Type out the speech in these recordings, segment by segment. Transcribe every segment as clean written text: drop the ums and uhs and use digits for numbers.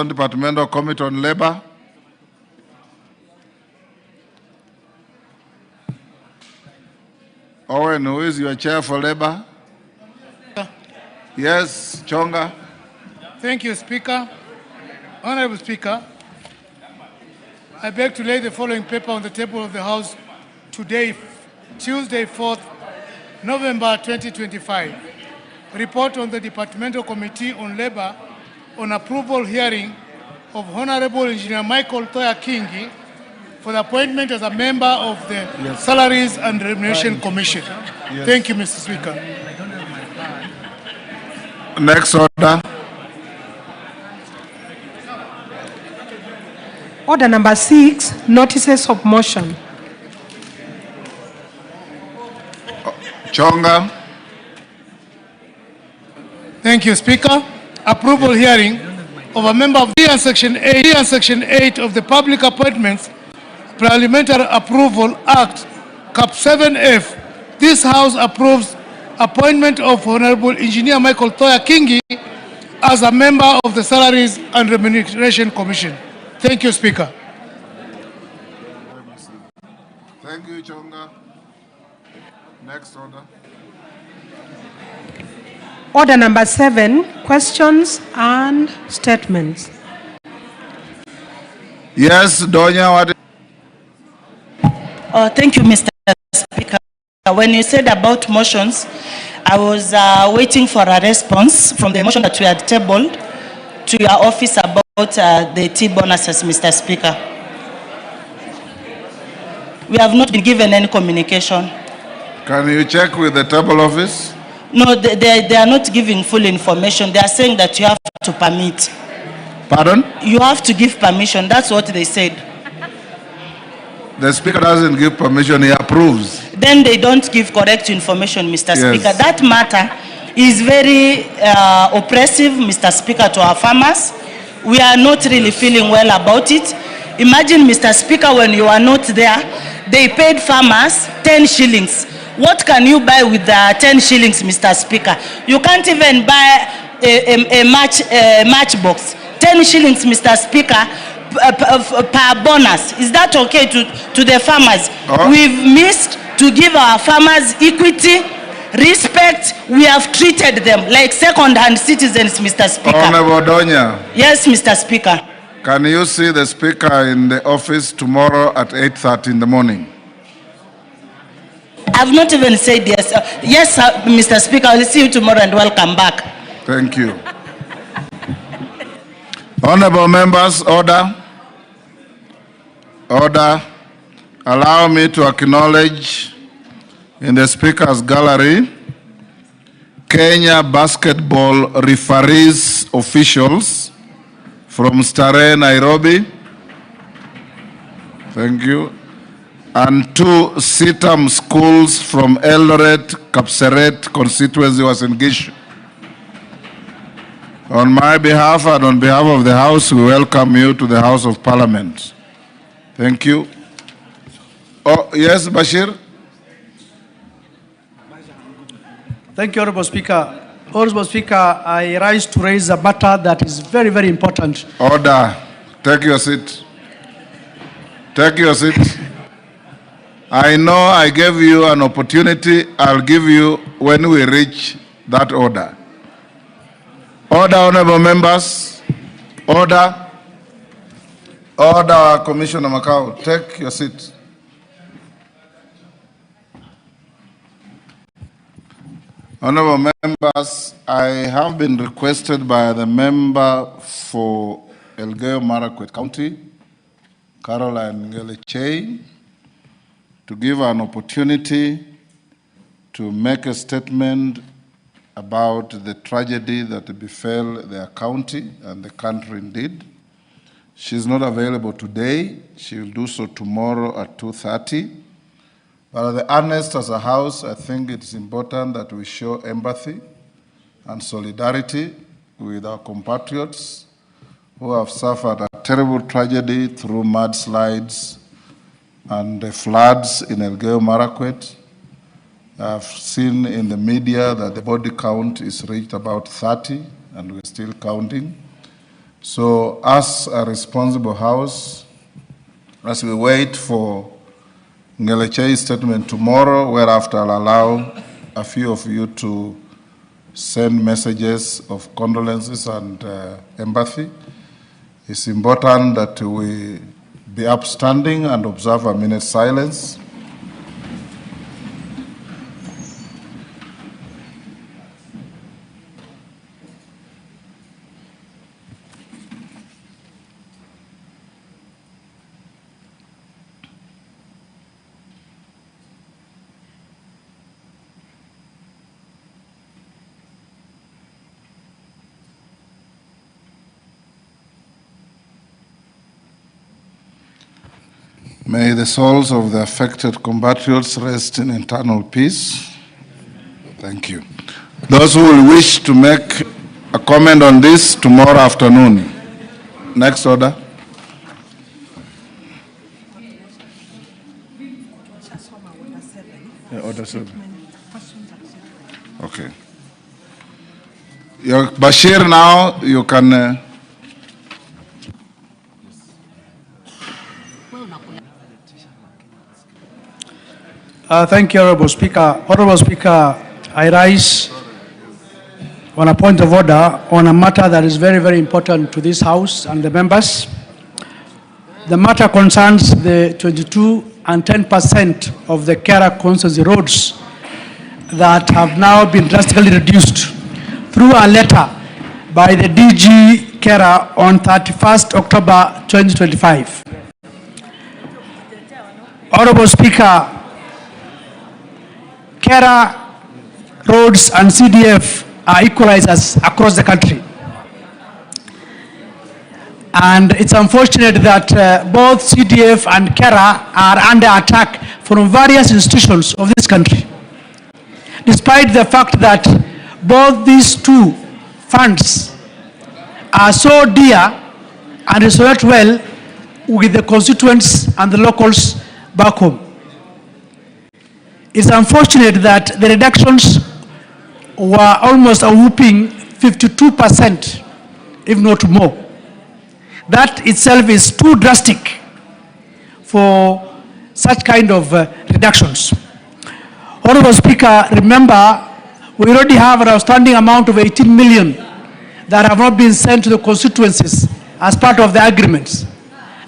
Departmental Committee on Labor. Owen, who is your chair for labor? Yes, Chonga. Thank you, Speaker. Honorable Speaker, I beg to lay the following paper on the table of the House today, Tuesday, 4th November 2025. Report on the Departmental Committee on Labor on approval hearing of Honorable Engineer Michael Toya Kingi for the appointment as a member of the Salaries and Remuneration Commission. Yes. Thank you, Mr. Speaker. Next order. Order number 6, notices of motion. Chonga. Thank you, Speaker. Approval hearing of a member of the Section 8 of the Public Appointments Parliamentary Approval Act, Cap 7F. This House approves appointment of Honorable Engineer Michael Toya Kingi as a member of the Salaries and Remuneration Commission. Thank you, Speaker. Thank you, Chonga. Next order. Order number 7, questions and statements. Yes, Donya, what? Thank you, Mr. Speaker. When you said about motions, I was waiting for a response from the motion that we had tabled to your office about the T bonuses, Mr. Speaker. We have not been given any communication. Can you check with the table office? No, they are not giving full information. They are saying that you have to permit. Pardon? You have to give permission. That's what they said. The Speaker doesn't give permission, he approves. Then they don't give correct information, Mr. Yes. Speaker. That matter is very oppressive, Mr. Speaker, to our farmers. We are not really feeling well about it. Imagine, Mr. Speaker, when you are not there, they paid farmers 10 shillings. What can you buy with 10 shillings, Mr. Speaker? You can't even buy a matchbox. 10 shillings, Mr. Speaker, per bonus. Is that okay to the farmers? Oh. We've missed to give our farmers equity, respect. We have treated them like second-hand citizens, Mr. Speaker. Honorable Donya. Yes, Mr. Speaker. Can you see the Speaker in the office tomorrow at 8:30 in the morning? I've not even said yes. Yes, Mr. Speaker, I will see you tomorrow and welcome back. Thank you. Honorable members, order. Order. Allow me to acknowledge in the Speaker's gallery Kenya basketball referees officials from Starehe, Nairobi. Thank you. And 2 Sitam schools from Eldoret, Kapseret constituency was engaged. On my behalf and on behalf of the House, we welcome you to the House of Parliament. Thank you. Oh, yes, Bashir? Thank you, Honorable Speaker. Honorable Speaker, I rise to raise a matter that is very, very important. Order. Take your seat. Take your seat. I know I gave you an opportunity. I'll give you when we reach that order. Order, honorable members. Order. Order, Commissioner Macau. Take your seat. Honorable members, I have been requested by the member for Elgeyo Marakwet County, Caroline Ngele-Chey, to give an opportunity to make a statement about the tragedy that befell their county and the country indeed. She's not available today. She will do so tomorrow at 2:30. But at the earnest as a House, I think it's important that we show empathy and solidarity with our compatriots who have suffered a terrible tragedy through mudslides and the floods in Elgeyo Marakwet. I've seen in the media that the body count is reached about 30, and we're still counting. So as a responsible house, as we wait for Ngelechei's statement tomorrow, whereafter I'll allow a few of you to send messages of condolences and empathy, it's important that we be upstanding and observe a minute's silence. May the souls of the affected compatriots rest in eternal peace. Thank you. Those who will wish to make a comment on this tomorrow afternoon. Next order. Yeah, order 7. Okay. Bashir, now you can... Thank you, Honorable Speaker. Honorable Speaker, I rise on a point of order on a matter that is very, very important to this House and the members. The matter concerns the 22 and 10% of the Kera constituency roads that have now been drastically reduced through a letter by the DG Kera on 31st October 2025. Honorable Speaker, Kera roads and CDF are equalizers across the country. And it's unfortunate that both CDF and Kera are under attack from various institutions of this country. Despite the fact that both these two funds are so dear and resonate well with the constituents and the locals back home. It's unfortunate that the reductions were almost a whooping 52%, if not more. That itself is too drastic for such kind of reductions. Honorable Speaker, remember, we already have an outstanding amount of 18 million that have not been sent to the constituencies as part of the agreements.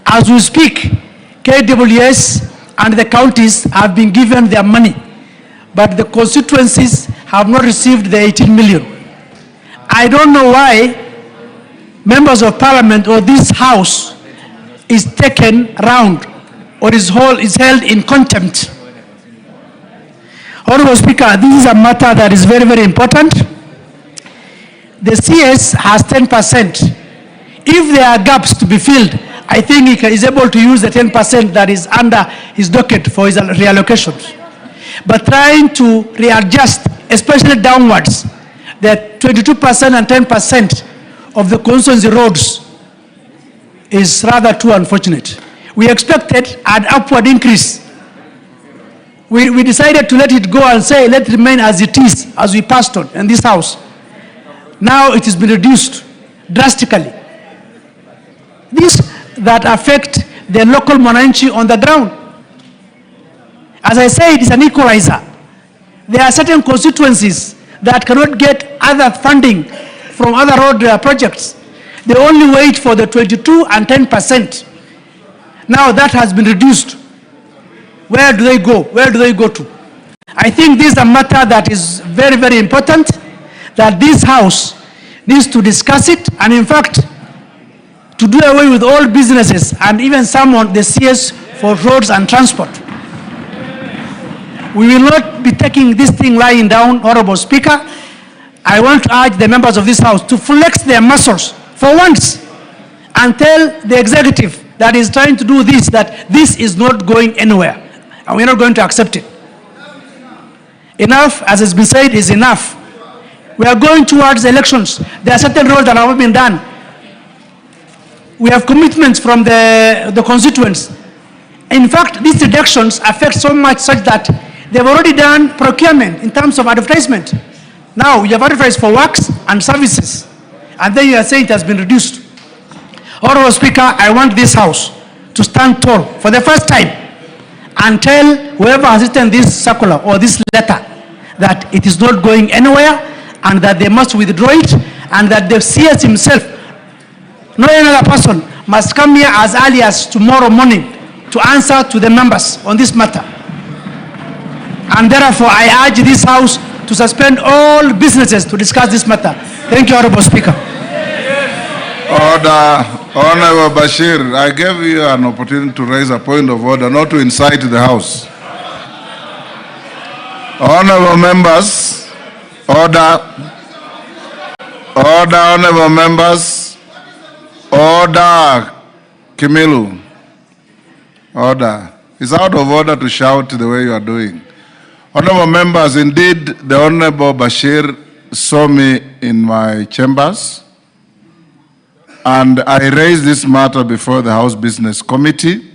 As we speak, KWS and the counties have been given their money, but the constituencies have not received the 18 million. I don't know why members of parliament or this house is taken round or is held in contempt. Honorable Speaker, this is a matter that is very, very important. The CS has 10%. If there are gaps to be filled, I think he is able to use the 10% that is under his docket for his reallocations. But trying to readjust, especially downwards, the 22% and 10% of the constituency roads is rather too unfortunate. We expected an upward increase. We decided to let it go and say, let it remain as it is, as we passed on in this house. Now it has been reduced drastically. These that affect the local Mwananchi on the ground. As I said, it's an equalizer. There are certain constituencies that cannot get other funding from other road projects. They only wait for the 22 and 10%. Now that has been reduced. Where do they go? Where do they go to? I think this is a matter that is very, very important, that this House needs to discuss it, and in fact, to do away with all businesses and even some on the CS for roads and transport. We will not be taking this thing lying down, Honorable Speaker. I want to urge the members of this House to flex their muscles for once and tell the executive that is trying to do this, that this is not going anywhere and we're not going to accept it. Enough, as has been said, is enough. We are going towards elections. There are certain roads that have not been done. We have commitments from the constituents. In fact, these reductions affect so much such that they've already done procurement in terms of advertisement. Now, you have advertised for works and services, and then you are saying it has been reduced. Honorable Speaker, I want this House to stand tall for the first time and tell whoever has written this circular or this letter that it is not going anywhere and that they must withdraw it, and that the CS himself, no another person, must come here as early as tomorrow morning to answer to the members on this matter. And therefore, I urge this House to suspend all businesses to discuss this matter. Thank you, Honorable Speaker. Order. Honorable Bashir, I gave you an opportunity to raise a point of order, not to incite the House. Honorable members, order. Order, honorable members. Order. Kimilu. Order. It's out of order to shout the way you are doing. Honorable members, indeed, the Honorable Bashir saw me in my chambers, and I raised this matter before the House Business Committee.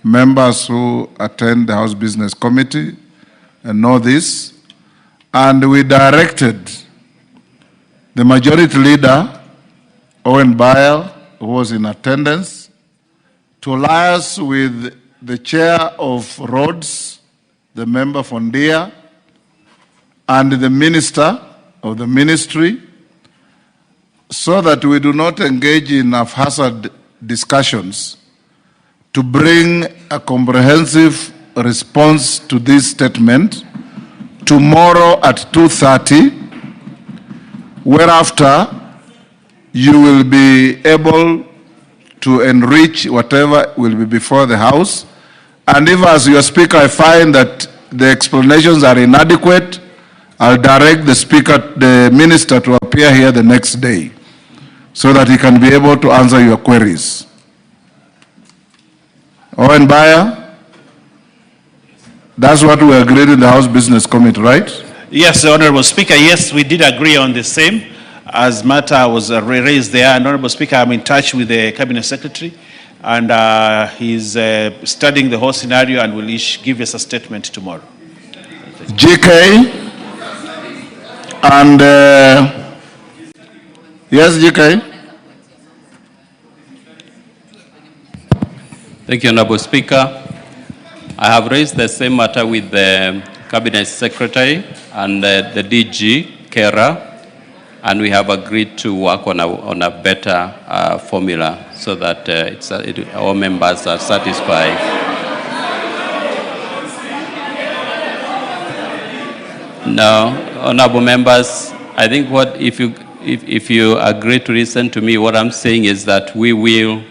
Members who attend the House Business Committee and know this. And we directed the Majority Leader, Owen Bayer, who was in attendance, to liaise with the Chair of Roads, the member from Dia, and the Minister of the Ministry, so that we do not engage in haphazard discussions, to bring a comprehensive response to this statement tomorrow at 2:30, whereafter you will be able to enrich whatever will be before the House. And if, as your Speaker, I find that the explanations are inadequate, I'll direct the Minister to appear here the next day so that he can be able to answer your queries. Owen Bayer, that's what we agreed in the House Business Committee, right? Yes, Honorable Speaker, yes, we did agree on the same. As matter was raised there, and Honorable Speaker, I'm in touch with the Cabinet Secretary, and he's studying the whole scenario and will give us a statement tomorrow. GK, and yes, GK. Thank you, Honorable Speaker. I have raised the same matter with the Cabinet Secretary and the DG, Kera, and we have agreed to work on a better formula so that our members are satisfied. Now, honorable members, I think if you agree to listen to me, what I'm saying is that we will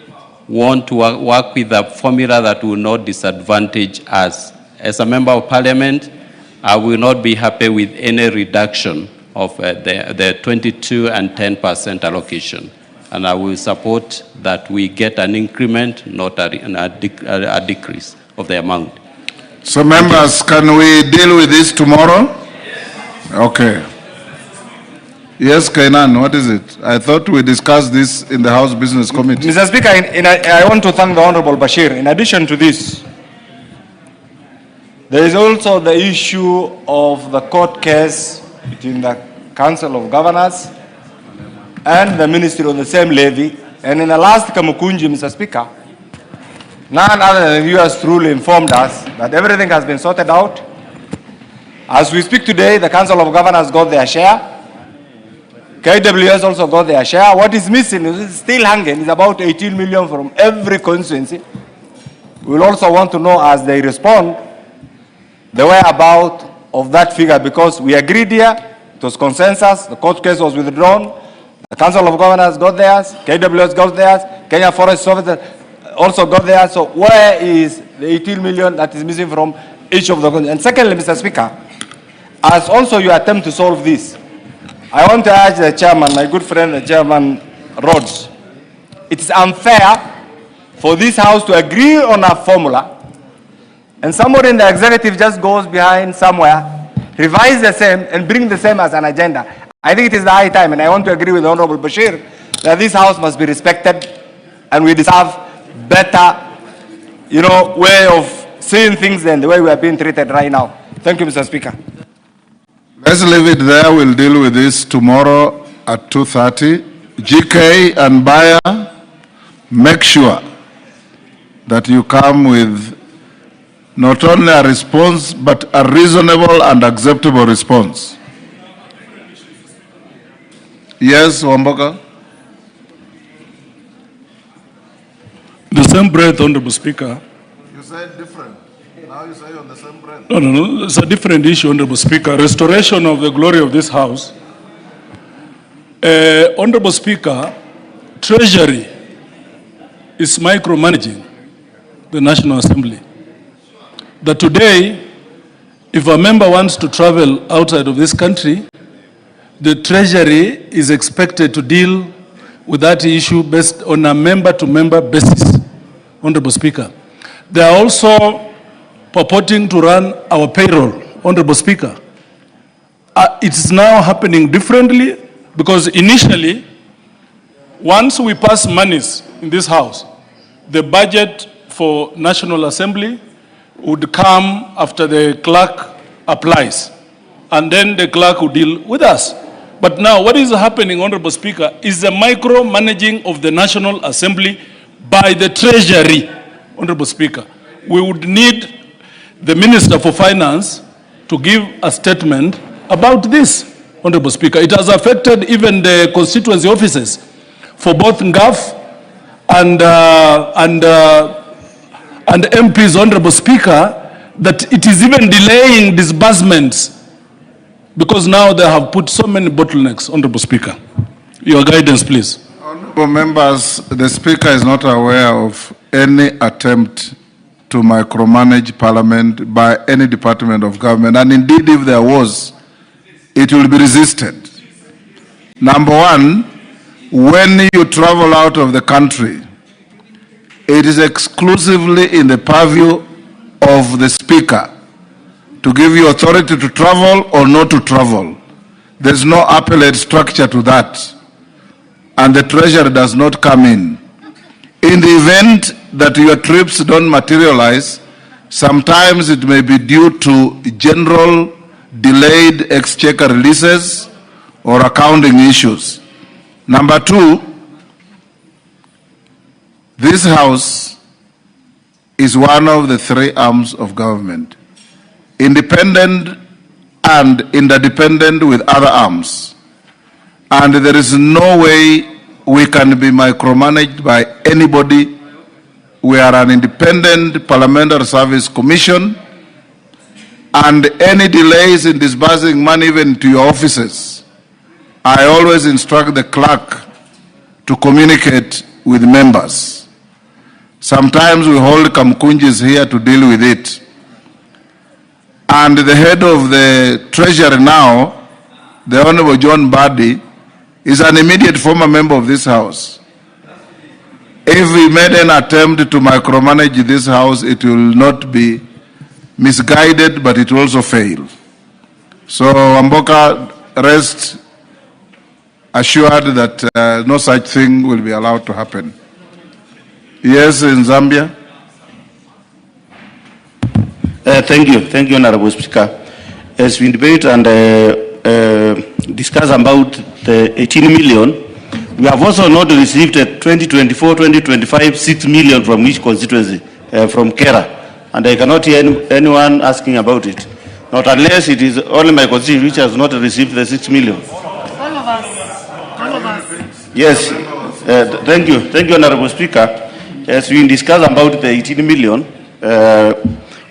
want to work with a formula that will not disadvantage us. As a member of Parliament, I will not be happy with any reduction of the 22 and 10% allocation. And I will support that we get an increment, not a decrease of the amount. So members, can we deal with this tomorrow? Yes. Okay. Yes, Kainan, what is it? I thought we discussed this in the House Business Committee. Mr. Speaker, I want to thank the Honorable Bashir. In addition to this, there is also the issue of the court case between the Council of Governors and the Ministry on the same levy. And in the last Kamukunji, Mr. Speaker, none other than you has truly informed us that everything has been sorted out. As we speak today, the Council of Governors got their share. KWS also got their share. What is missing, is still hanging, is about 18 million from every constituency. We'll also want to know, as they respond, the whereabouts of that figure, because we agreed here, it was consensus, the court case was withdrawn, the Council of Governors got theirs, KWS got theirs, Kenya Forest Service also got theirs. So where is the 18 million that is missing from each of the countries? And secondly, Mr. Speaker, as also you attempt to solve this, I want to urge the chairman, my good friend, the chairman Rhodes, it is unfair for this House to agree on a formula and somebody in the executive just goes behind somewhere, revise the same and bring the same as an agenda. I think it is the high time, and I want to agree with the Honorable Bashir, that this House must be respected and we deserve better, way of seeing things than the way we are being treated right now. Thank you, Mr. Speaker. Let's leave it there. We'll deal with this tomorrow at 2:30. GK and Buyer, make sure that you come with not only a response, but a reasonable and acceptable response. Yes, Wamboka? The same breath, Honorable Speaker. You said different. Now you say on the same breath. No. It's a different issue, Honorable Speaker. Restoration of the glory of this House. Honorable Speaker, Treasury is micromanaging the National Assembly. That today, if a member wants to travel outside of this country, the Treasury is expected to deal with that issue based on a member-to-member basis, Honorable Speaker. They are also purporting to run our payroll, Honorable Speaker. It is now happening differently because initially, once we pass monies in this House, the budget for National Assembly would come after the clerk applies, and then the clerk would deal with us. But now what is happening, Honorable Speaker, is the micromanaging of the National Assembly by the Treasury, Honorable Speaker. We would need the Minister for Finance to give a statement about this, Honorable Speaker. It has affected even the constituency offices for both NGAF and MPs, Honorable Speaker, that it is even delaying disbursements because now they have put so many bottlenecks, Honorable Speaker. Your guidance, please. Honorable members, the Speaker is not aware of any attempt to micromanage Parliament by any department of government, and indeed if there was, it will be resisted. Number one, when you travel out of the country, it is exclusively in the purview of the Speaker to give you authority to travel or not to travel. There's no appellate structure to that, and the Treasurer does not come in. In the event that your trips don't materialize, sometimes it may be due to general delayed exchequer releases or accounting issues. Number two, this House is one of the three arms of government, independent and interdependent with other arms. And there is no way we can be micromanaged by anybody. We are an independent Parliamentary Service Commission, and any delays in disbursing money even to your offices, I always instruct the clerk to communicate with members. Sometimes we hold Kamkunjis here to deal with it. And the head of the Treasury now, the Honorable John Badi, is an immediate former member of this House. If we made an attempt to micromanage this House, it will not be misguided, but it will also fail. So, Wamboka, rest assured that no such thing will be allowed to happen. Yes, in Zambia. Thank you, Honorable Speaker. As we debate and discuss about the 18 million, we have also not received a 2024-2025 6 million from each constituency, from Kera. And I cannot hear anyone asking about it. Not unless it is only my constituency which has not received the 6 million. All of us. Yes, thank you, Honorable Speaker. As we discuss about the 18 million,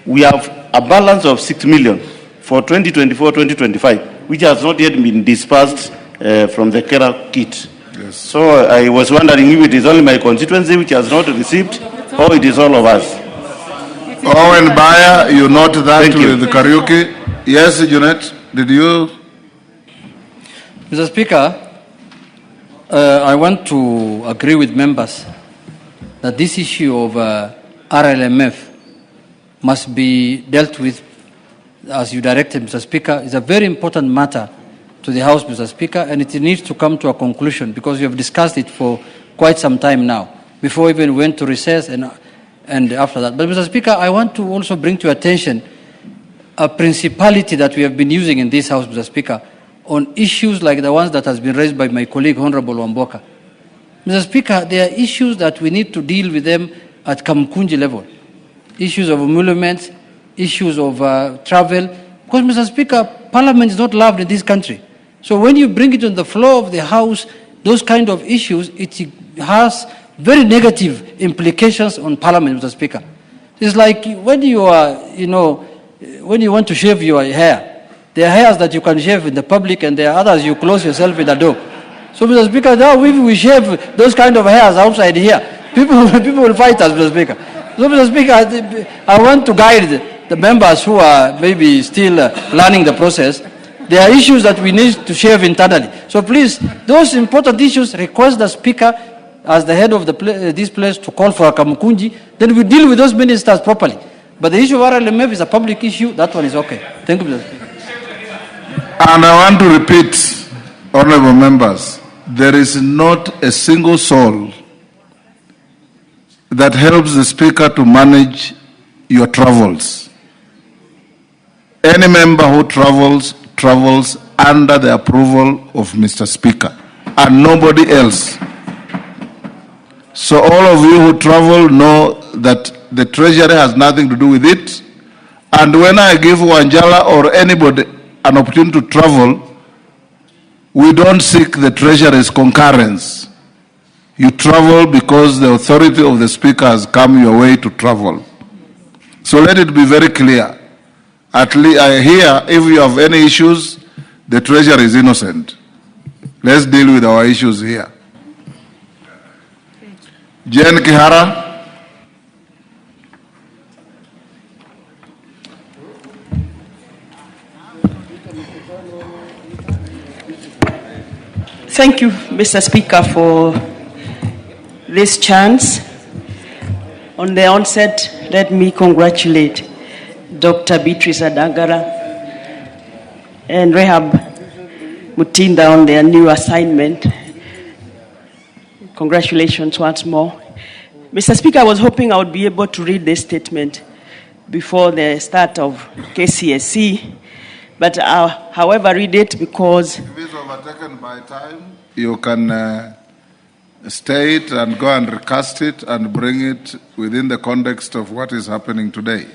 we have a balance of 6 million for 2024-2025, which has not yet been dispersed from the Kera kit. Yes. So I was wondering if it is only my constituency which has not received, or it is all of us. Owen Bayer, you note that with the karaoke. Yes, Junet, did you? Mr. Speaker, I want to agree with members that this issue of RLMF must be dealt with, as you directed, Mr. Speaker. It's a very important matter to the House, Mr. Speaker, and it needs to come to a conclusion because we have discussed it for quite some time now, before we even went to recess and after that. But, Mr. Speaker, I want to also bring to your attention a principality that we have been using in this House, Mr. Speaker, on issues like the ones that has been raised by my colleague, Honorable Wamboka. Mr. Speaker, there are issues that we need to deal with them at Kamkunji level. Issues of emoluments, issues of travel. Because, Mr. Speaker, Parliament is not loved in this country. So when you bring it on the floor of the House, those kind of issues, it has very negative implications on Parliament, Mr. Speaker. It's like when you are, when you want to shave your hair, there are hairs that you can shave in the public and there are others you close yourself in the door. So, Mr. Speaker, now if we shave those kind of hairs outside here, people will fight us, Mr. Speaker. So, Mr. Speaker, I want to guide the members who are maybe still learning the process. There are issues that we need to shave internally. So please, those important issues, request the Speaker as the head of this place to call for a Kamukunji, then we deal with those ministers properly. But the issue of RLMF is a public issue, that one is okay. Thank you, Mr. Speaker. And I want to repeat, honorable members, there is not a single soul that helps the Speaker to manage your travels. Any member who travels under the approval of Mr. Speaker and nobody else. So all of you who travel know that the Treasury has nothing to do with it. And when I give Wanjala or anybody an opportunity to travel, we don't seek the Treasury's concurrence. You travel because the authority of the Speaker has come your way to travel. So let it be very clear. At least here, if you have any issues, the Treasury is innocent. Let's deal with our issues here. Jen Kihara. Thank you, Mr. Speaker, for this chance. On the onset, let me congratulate Dr. Beatrice Adangara and Rehab Mutinda on their new assignment. Congratulations once more. Mr. Speaker, I was hoping I would be able to read this statement before the start of KCSE, but I'll, however, read it because... If it's overtaken by time, you can state and go and recast it and bring it within the context of what is happening today.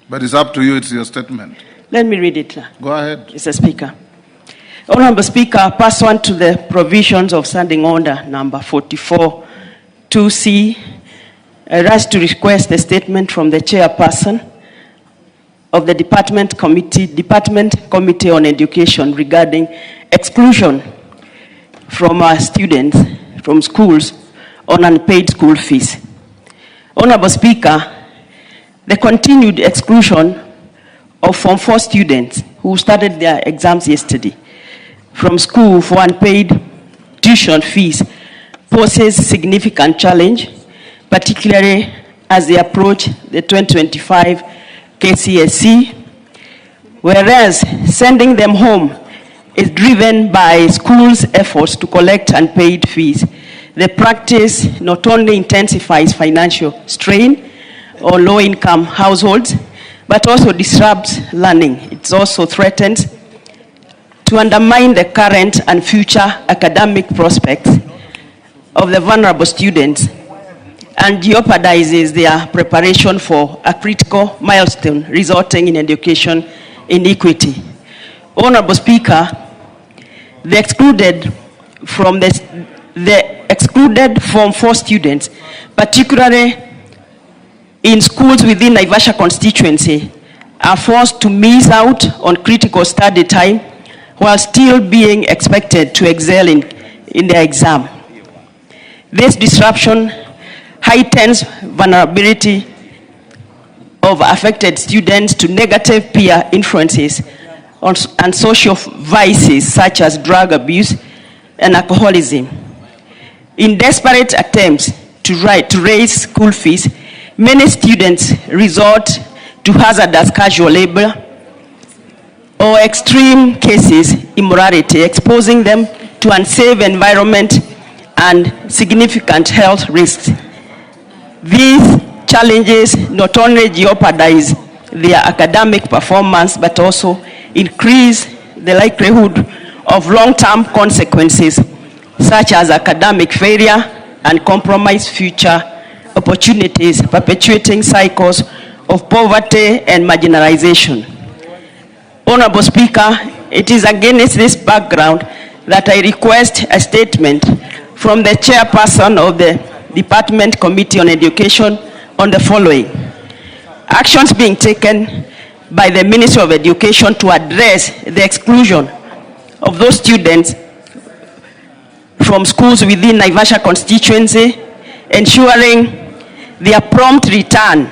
But it's up to you, it's your statement. Let me read it. Go ahead. Mr. Speaker. Honorable Speaker, pursuant to the provisions of Standing Order number 44, 2C, I rise to request a statement from the chairperson of the Department Committee on Education regarding exclusion from our students from schools on unpaid school fees. Honorable Speaker, the continued exclusion of Form 4 students who started their exams yesterday from school for unpaid tuition fees poses significant challenge, particularly as they approach the 2025 KCSE, whereas sending them home is driven by schools' efforts to collect unpaid fees. The practice not only intensifies financial strain on low-income households, but also disrupts learning. It also threatens to undermine the current and future academic prospects of the vulnerable students and jeopardizes their preparation for a critical milestone resulting in education inequity. Honorable Speaker, the excluded Form 4 students, particularly in schools within Naivasha constituency, are forced to miss out on critical study time while still being expected to excel in their exam. This disruption heightens vulnerability of affected students to negative peer influences and social vices such as drug abuse and alcoholism. In desperate attempts to raise school fees, many students resort to hazardous casual labor or extreme cases, immorality, exposing them to unsafe environment and significant health risks. These challenges not only jeopardize their academic performance, but also increase the likelihood of long-term consequences such as academic failure and compromised future opportunities, perpetuating cycles of poverty and marginalization. Honorable Speaker, it is against this background that I request a statement from the chairperson of the Department Committee on Education on the following. Actions being taken by the Ministry of Education to address the exclusion of those students from schools within Naivasha constituency, ensuring their prompt return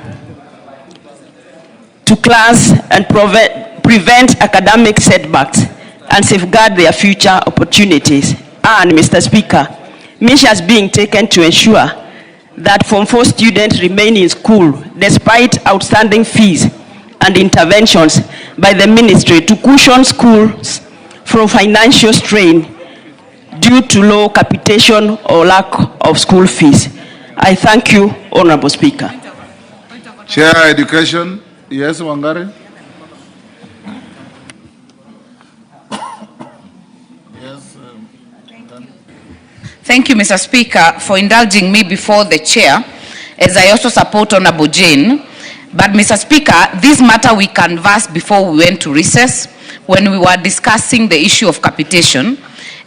to class and prevent academic setbacks and safeguard their future opportunities. And, Mr. Speaker, measures being taken to ensure that Form 4 students remain in school despite outstanding fees and interventions by the ministry to cushion schools from financial strain due to low capitation or lack of school fees. I thank you, Honorable Speaker. Chair Education, yes, Wangari. Thank you, Mr. Speaker, for indulging me before the chair, as I also support Honorable Jane. But, Mr. Speaker, this matter we canvassed before we went to recess when we were discussing the issue of capitation.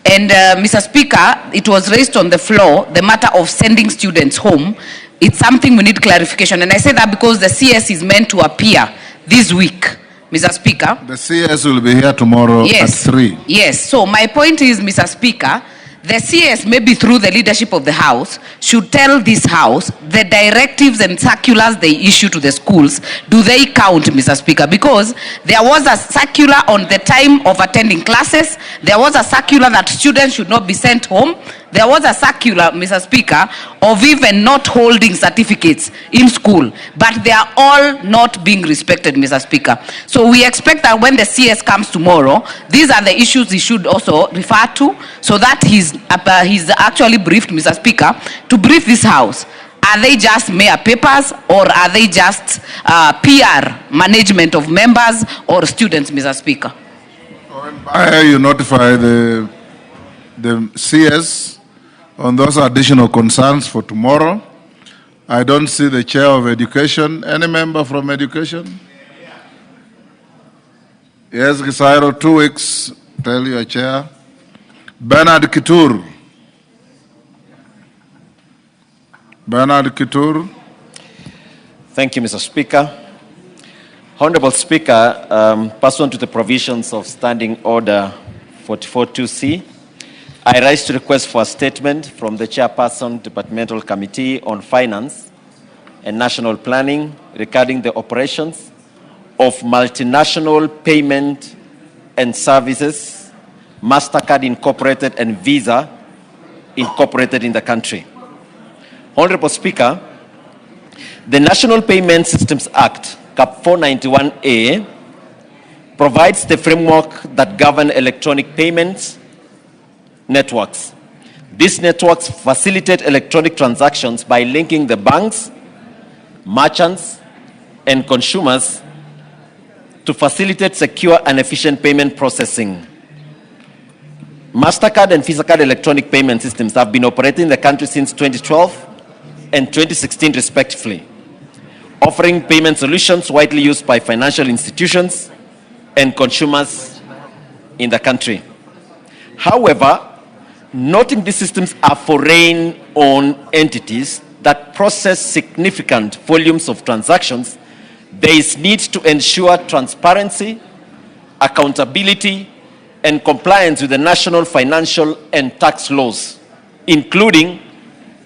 And, Mr. Speaker, it was raised on the floor, the matter of sending students home. It's something we need clarification. And I say that because the CS is meant to appear this week, Mr. Speaker. The CS will be here tomorrow at 3. Yes. So my point is, Mr. Speaker, the CS, maybe through the leadership of the House, should tell this House the directives and circulars they issue to the schools. Do they count, Mr. Speaker? Because there was a circular on the time of attending classes. There was a circular that students should not be sent home. There was a circular, Mr. Speaker, of even not holding certificates in school. But they are all not being respected, Mr. Speaker. So we expect that when the CS comes tomorrow, these are the issues he should also refer to, so that he's actually briefed, Mr. Speaker, to brief this House. Are they just mere papers, or are they just PR management of members or students, Mr. Speaker? You notify the CS on those additional concerns for tomorrow. I don't see the chair of education. Any member from education? Yes, Gisairo, 2 weeks. Tell your chair. Bernard Kitur. Bernard Kitur. Thank you, Mr. Speaker. Honorable Speaker, pursuant to the provisions of Standing Order 44.2c, I rise to request for a statement from the Chairperson, Departmental Committee on Finance and National Planning regarding the operations of multinational payment and services, MasterCard Incorporated and Visa Incorporated in the country. Honorable Speaker, the National Payment Systems Act, Cap 491A, provides the framework that govern electronic payments networks. These networks facilitate electronic transactions by linking the banks, merchants, and consumers to facilitate secure and efficient payment processing. MasterCard and Visa card electronic payment systems have been operating in the country since 2012 and 2016 respectively, offering payment solutions widely used by financial institutions and consumers in the country. However, noting these systems are foreign-owned entities that process significant volumes of transactions, there is need to ensure transparency, accountability, and compliance with the national financial and tax laws, including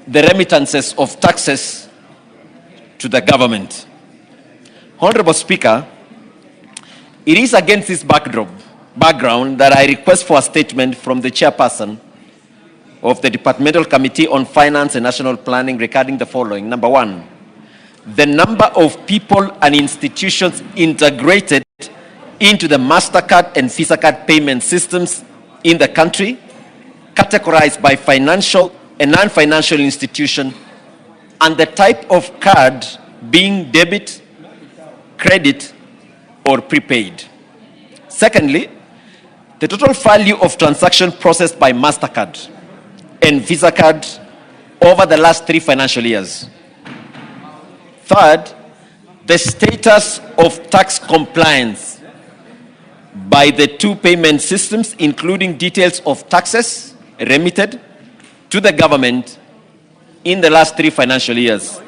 the remittances of taxes to the government. Honorable Speaker, it is against this background that I request for a statement from the Chairperson of the Departmental Committee on Finance and National Planning regarding the following. Number 1, the number of people and institutions integrated into the MasterCard and Visa card payment systems in the country, categorized by financial and non-financial institution, and the type of card being debit, credit, or prepaid. Secondly, the total value of transaction processed by MasterCard and Visa card over the last 3 financial years. Third, the status of tax compliance by the 2 payment systems, including details of taxes remitted to the government in the last 3 financial years.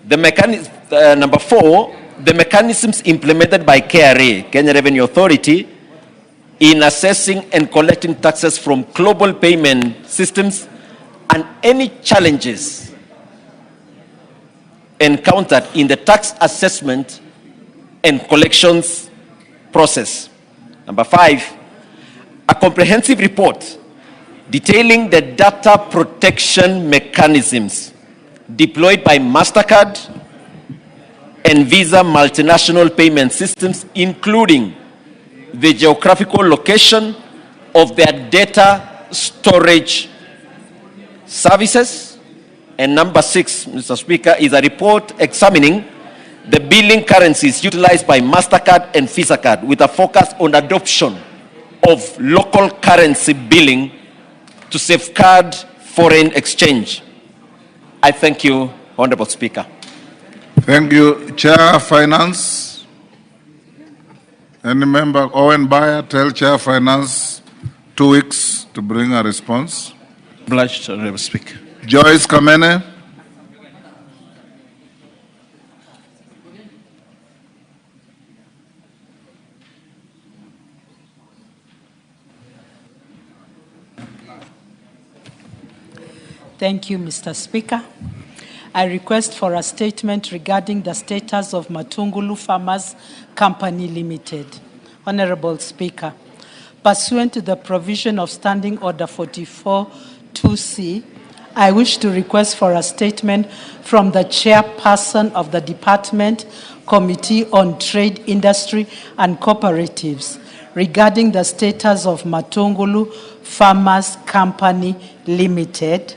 Number 4, the mechanisms implemented by KRA, Kenya Revenue Authority, in assessing and collecting taxes from global payment systems, and any challenges encountered in the tax assessment and collections process. Number 5, a comprehensive report detailing the data protection mechanisms deployed by MasterCard and Visa multinational payment systems, including the geographical location of their data storage services. And number 6, Mr. Speaker, is a report examining the billing currencies utilized by MasterCard and Visa card, with a focus on adoption of local currency billing to safeguard foreign exchange. I thank you, Honorable Speaker. Thank you. Chair Finance. Any member? Owen Bayer, tell Chair Finance 2 weeks to bring a response. Obliged, Honorable Speaker. Joyce Kamene. Thank you, Mr. Speaker. I request for a statement regarding the status of Matungulu Farmers Company Limited. Honorable Speaker, pursuant to the provision of Standing Order 44-2C, I wish to request for a statement from the chairperson of the Department Committee on Trade, Industry and Cooperatives regarding the status of Matungulu Farmers Company Limited,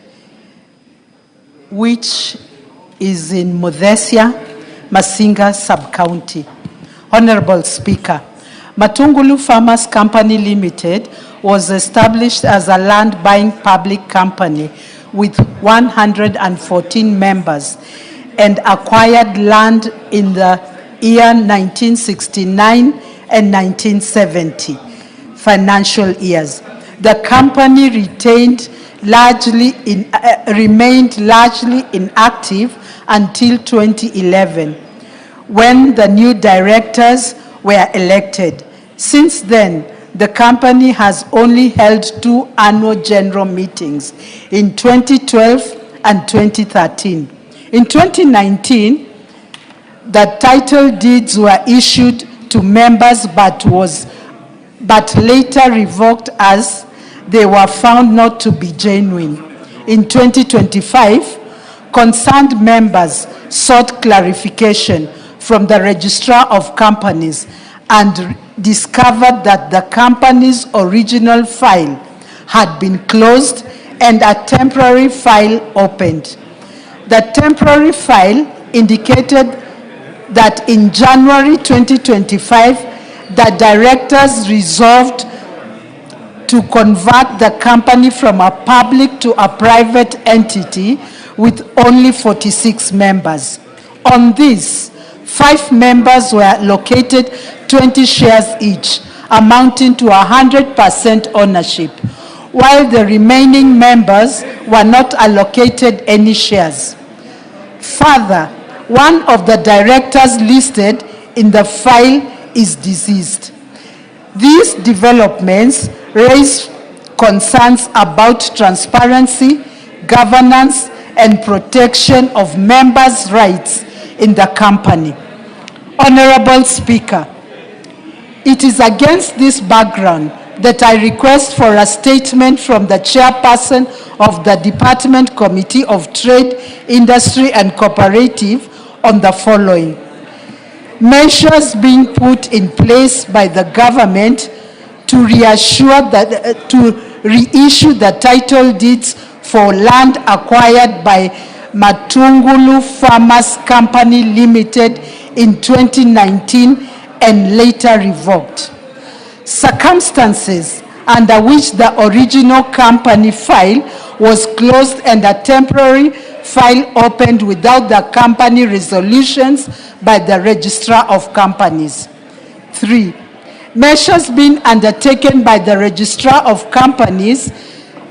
which is in Muthesia, Masinga Sub-County. Honorable Speaker, Matungulu Farmers Company Limited was established as a land buying public company with 114 members and acquired land in the year 1969 and 1970 financial years. The company remained largely inactive until 2011, when the new directors were elected. Since then, the company has only held 2 annual general meetings in 2012 and 2013. In 2019, the title deeds were issued to members but later revoked as they were found not to be genuine. In 2025, concerned members sought clarification from the Registrar of Companies and discovered that the company's original file had been closed and a temporary file opened. The temporary file indicated that in January 2025, the directors resolved to convert the company from a public to a private entity with only 46 members. On this, 5 members were located 20 shares each, amounting to 100% ownership, while the remaining members were not allocated any shares. Further, one of the directors listed in the file is deceased. These developments raise concerns about transparency, governance, and protection of members' rights in the company. Honorable Speaker, it is against this background that I request for a statement from the chairperson of the Department Committee of Trade, Industry and Cooperative on the following. Measures being put in place by the government to reissue the title deeds for land acquired by Matungulu Farmers Company Limited in 2019 and later revoked. Circumstances under which the original company file was closed and a temporary file opened without the company resolutions by the Registrar of Companies. 3. Measures being undertaken by the Registrar of Companies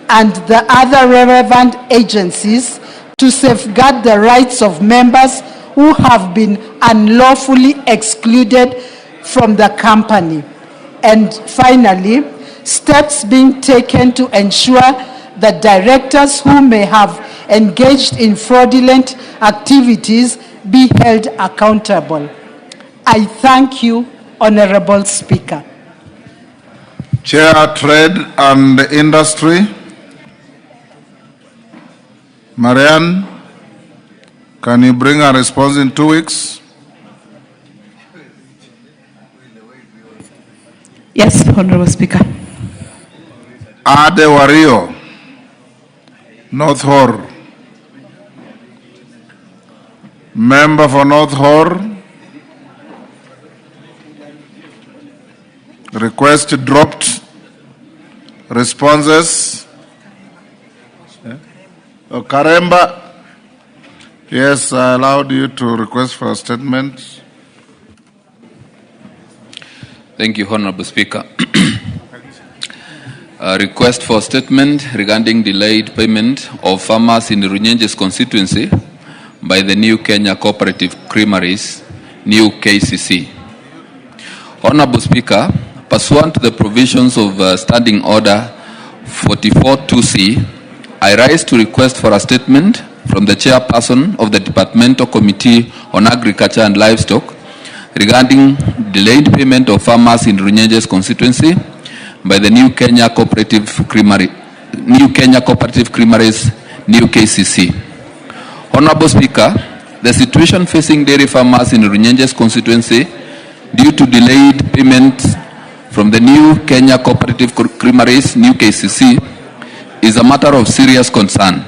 and the other relevant agencies to safeguard the rights of members who have been unlawfully excluded from the company. And finally, steps being taken to ensure that directors who may have engaged in fraudulent activities be held accountable. I thank you, Honorable Speaker. Chair, Trade and Industry. Marianne, can you bring a response in 2 weeks? Yes, Honorable Speaker. Ade Wario, North Hor. Member for North Hor. Request dropped. Responses. Karemba. Yes, I allowed you to request for a statement. Thank you, Honorable Speaker. A request for statement regarding delayed payment of farmers in the Runyenjes constituency by the New Kenya Cooperative Creameries, New KCC. Honorable Speaker, pursuant to the provisions of Standing Order 44-2C, I rise to request for a statement from the chairperson of the Departmental Committee on Agriculture and Livestock regarding delayed payment of farmers in Runyenjes constituency by the New Kenya Cooperative Creameries, New KCC. Honorable Speaker, the situation facing dairy farmers in Runyenjes constituency due to delayed payment from the New Kenya Cooperative Creameries, New KCC, is a matter of serious concern.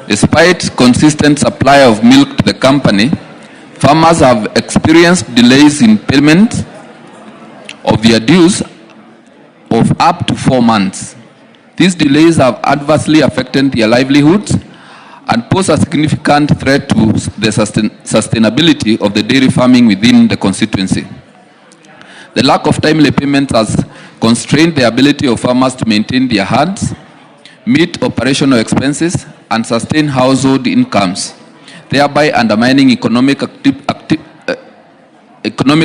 Despite consistent supply of milk to the company, farmers have experienced delays in payment of their dues of up to 4 months. These delays have adversely affected their livelihoods and pose a significant threat to the sustainability of the dairy farming within the constituency. The lack of timely payment has constrained the ability of farmers to maintain their herds, meet operational expenses, and sustain household incomes, thereby undermining economic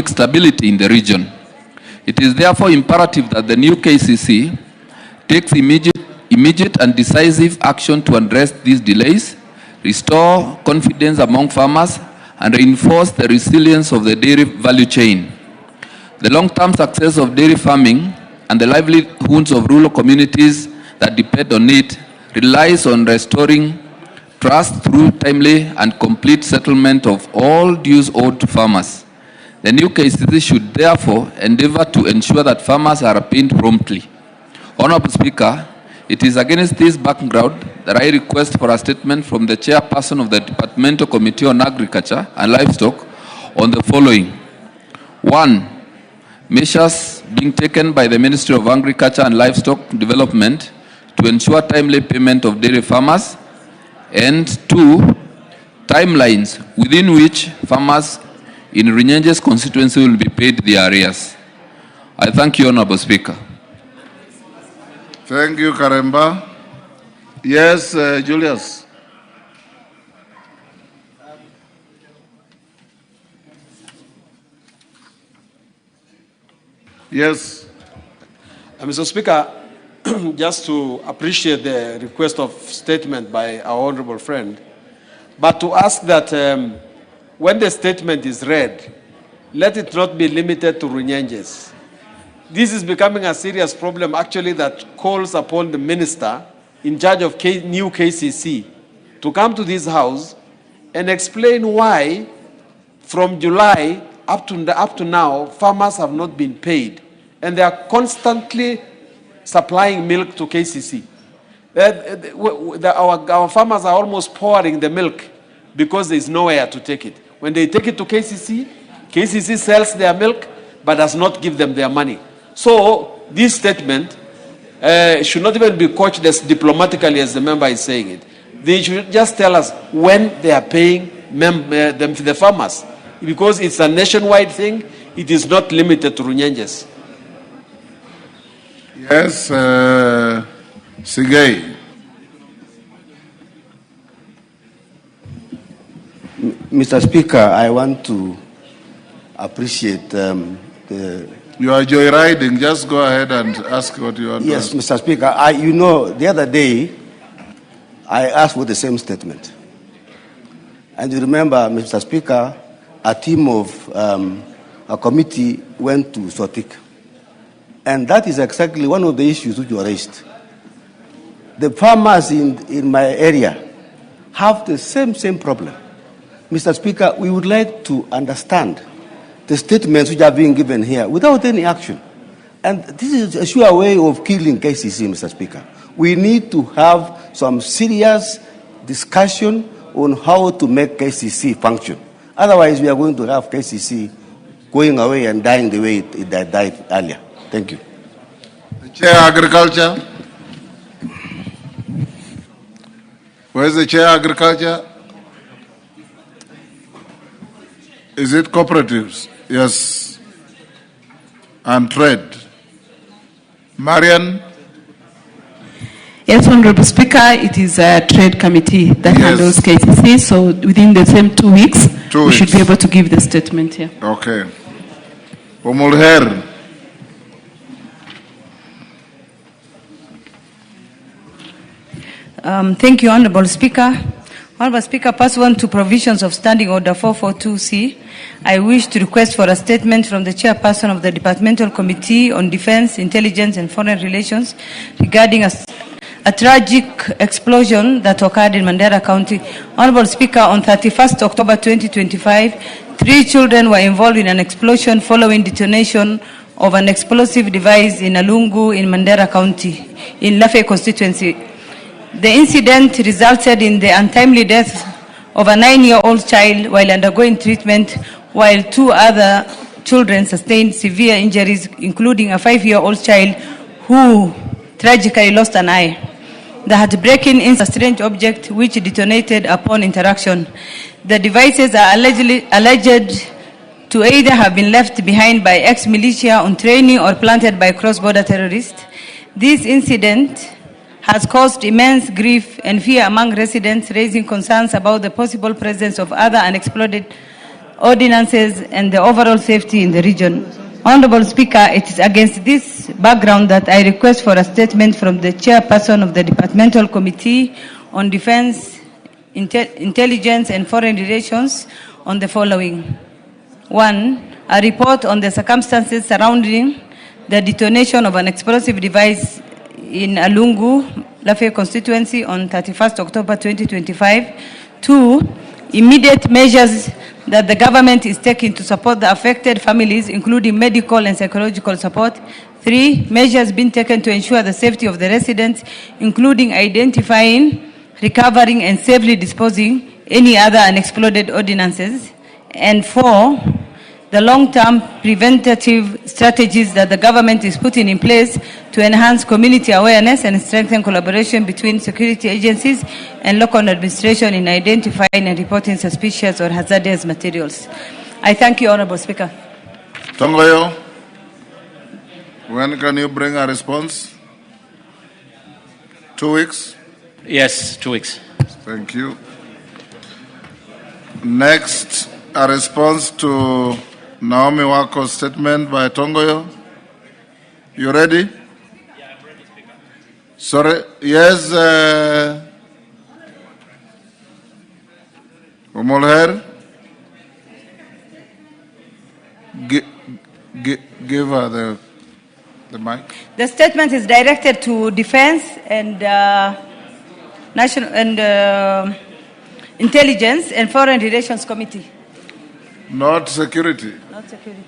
stability in the region. It is therefore imperative that the new KCC takes immediate and decisive action to address these delays, restore confidence among farmers, and reinforce the resilience of the dairy value chain. The long-term success of dairy farming and the livelihoods of rural communities that depend on it relies on restoring trust through timely and complete settlement of all dues owed to farmers. The new KCC should therefore endeavor to ensure that farmers are paid promptly. Honorable Speaker, it is against this background that I request for a statement from the chairperson of the Departmental Committee on Agriculture and Livestock on the following. 1. Measures being taken by the Ministry of Agriculture and Livestock Development to ensure timely payment of dairy farmers. And 2. Timelines within which farmers in Runyenjes constituency will be paid their arrears. I thank you, Honorable Speaker. Thank you, Karemba. Yes, Julius. Yes. Mr. Speaker, just to appreciate the request of statement by our honorable friend, but to ask that when the statement is read, let it not be limited to Runyenjes. This is becoming a serious problem, actually, that calls upon the minister in charge of new KCC to come to this house and explain why from July up to now, farmers have not been paid. And they are constantly supplying milk to KCC. Our farmers are almost pouring the milk because there is nowhere to take it. When they take it to KCC, KCC sells their milk but does not give them their money. So this statement should not even be couched as diplomatically as the member is saying it. They should just tell us when they are paying the farmers, because it's a nationwide thing. It is not limited to Runyenjes. Yes, Sigay. Mr. Speaker, I want to appreciate You are joyriding. Just go ahead and ask what you want Yes, to ask. Mr. Speaker, the other day, I asked for the same statement. And you remember, Mr. Speaker, a team of a committee went to Sotik. And that is exactly one of the issues which were raised. The farmers in my area have the same problem. Mr. Speaker, we would like to understand the statements which are being given here without any action. And this is a sure way of killing KCC, Mr. Speaker. We need to have some serious discussion on how to make KCC function. Otherwise, we are going to have KCC going away and dying the way it died earlier. Thank you. Chair Agriculture. Where's the Chair Agriculture? Is it cooperatives? Yes. And trade. Marian? Yes, Honorable Speaker, it is a trade committee that handles KCC, so within the same 2 weeks, we should be able to give the statement here. Okay. Omulher. Thank you, Honorable Speaker. Honorable Speaker, pursuant to provisions of Standing Order 442C, I wish to request for a statement from the Chairperson of the Departmental Committee on Defense, Intelligence and Foreign Relations regarding a tragic explosion that occurred in Mandera County. Honorable Speaker, on 31st October 2025, 3 children were involved in an explosion following detonation of an explosive device in Alungu in Mandera County, in Lafe constituency. The incident resulted in the untimely death of a 9-year-old child while undergoing treatment, while 2 other children sustained severe injuries, including a 5-year-old child who tragically lost an eye. The heartbreaking incident was a strange object which detonated upon interaction. The devices are alleged to either have been left behind by ex-militia on training or planted by cross-border terrorists. This incident has caused immense grief and fear among residents, raising concerns about the possible presence of other unexploded ordinances and the overall safety in the region. Honorable Speaker, it is against this background that I request for a statement from the Chairperson of the Departmental Committee on Defense, Intelligence and Foreign Relations on the following. 1. A report on the circumstances surrounding the detonation of an explosive device in Alungu, Lafe constituency on 31st October 2025. 2. Immediate measures that the government is taking to support the affected families, including medical and psychological support. 3. Measures being taken to ensure the safety of the residents, including identifying, recovering, and safely disposing any other unexploded ordinances. And 4. The long-term preventative strategies that the government is putting in place to enhance community awareness and strengthen collaboration between security agencies and local administration in identifying and reporting suspicious or hazardous materials. I thank you, Honorable Speaker. Tongoyo, when can you bring a response? 2 weeks? Yes, 2 weeks. Thank you. Next, a response to Naomi Wako's statement by Tongoyo. You ready? Yeah, I'm ready, Speaker. Sorry. Yes, Umolher. Give her the mic. The statement is directed to Defense and National and Intelligence and Foreign Relations Committee. Not security. Not security.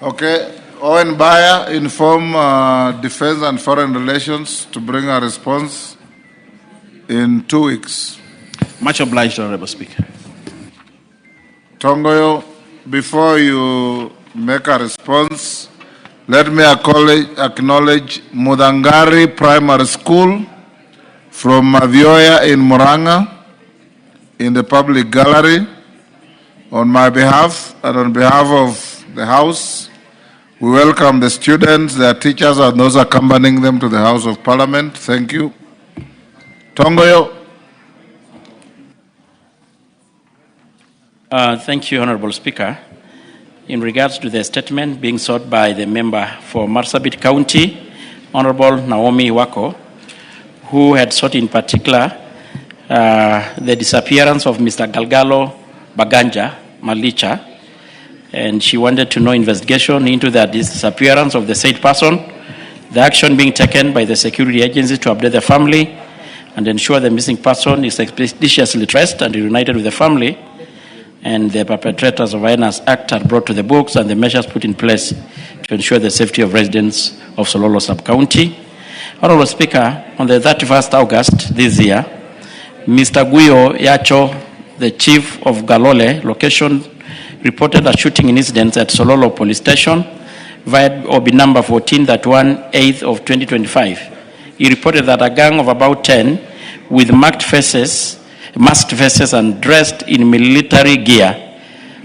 Okay. Owen Bayer inform Defense and Foreign Relations to bring a response in 2 weeks. Much obliged, Honorable Speaker. Tongoyo, before you make a response, Let me acknowledge Mudangari Primary School from Mavioya in Muranga in the public gallery. On my behalf and on behalf of the House, we welcome the students, their teachers, and those accompanying them to the House of Parliament. Thank you. Tongoyo. Thank you, Honorable Speaker. In regards to the statement being sought by the member for Marsabit County, Honorable Naomi Wako, who had sought in particular the disappearance of Mr. Galgalo Baganja Malicha, and she wanted to know investigation into the disappearance of the said person, the action being taken by the security agencies to update the family and ensure the missing person is expeditiously traced and reunited with the family, and the perpetrators of Hyenas Act are brought to the books and the measures put in place to ensure the safety of residents of Sololo Sub-County. Honorable Speaker, on the 31st August this year, Mr. Guyo Yacho, the chief of Galole location, reported a shooting incident at Sololo Police Station via OB number 14-1/8 of 2025. He reported that a gang of about 10 with masked faces and dressed in military gear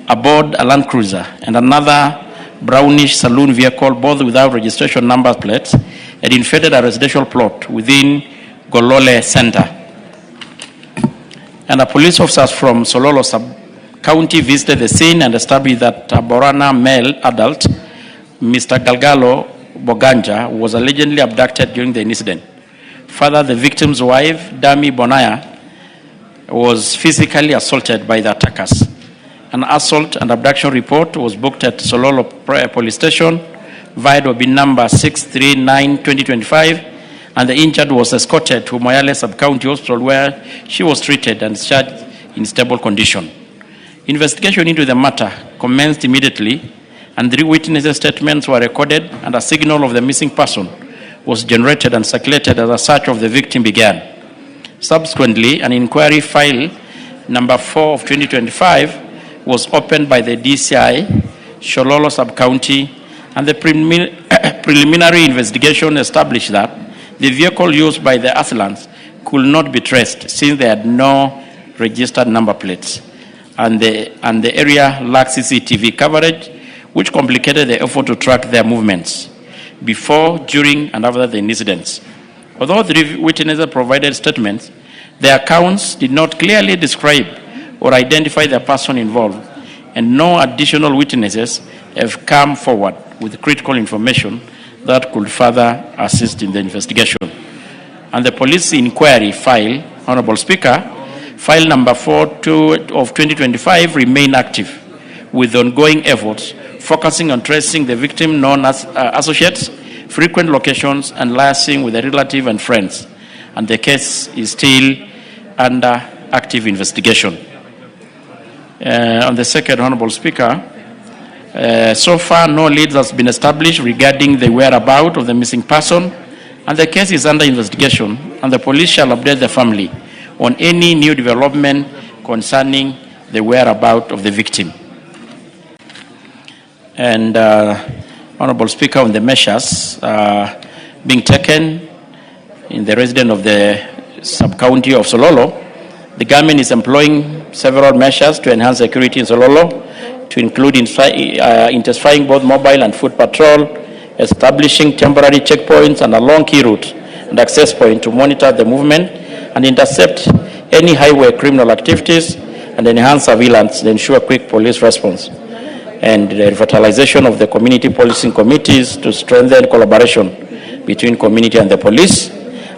aboard a Land Cruiser and another brownish saloon vehicle, both without registration number plates, had invaded a residential plot within Golole Center. And the police officers from Sololo Sub-County visited the scene and established that a Borana male adult, Mr. Galgalo Boganja, was allegedly abducted during the incident. Further, the victim's wife, Dami Bonaya, was physically assaulted by the attackers. An assault and abduction report was booked at Sololo Police Station via OB number 639/2025, and the injured was escorted to Moyale Sub-County Hospital where she was treated and discharged in stable condition. Investigation into the matter commenced immediately, and 3 witnesses' statements were recorded, and a signal of the missing person was generated and circulated as a search of the victim began. Subsequently, an inquiry file number 4 of 2025 was opened by the DCI, Sololo Sub-County, and the preliminary investigation established that the vehicle used by the assailants could not be traced since they had no registered number plates, and the area lacked CCTV coverage, which complicated the effort to track their movements before, during, and after the incidents. Although 3 witnesses provided statements, their accounts did not clearly describe or identify the person involved, and no additional witnesses have come forward with critical information that could further assist in the investigation. And the police inquiry file, Honorable Speaker, file number 4 of 2025 remain active with ongoing efforts focusing on tracing the victim known as associates, frequent locations, and liaising with the relative and friends. And the case is still under active investigation. On the second, Honorable Speaker, so far no leads has been established regarding the whereabouts of the missing person, and the case is under investigation, and the police shall update the family on any new development concerning the whereabouts of the victim. And Honorable Speaker, on the measures being taken in the resident of the sub-county of Sololo, the government is employing several measures to enhance security in Sololo, to include intensifying both mobile and foot patrol, establishing temporary checkpoints and a long key route and access point to monitor the movement and intercept any highway criminal activities, and enhance surveillance to ensure quick police response, and the revitalization of the community policing committees to strengthen collaboration between community and the police,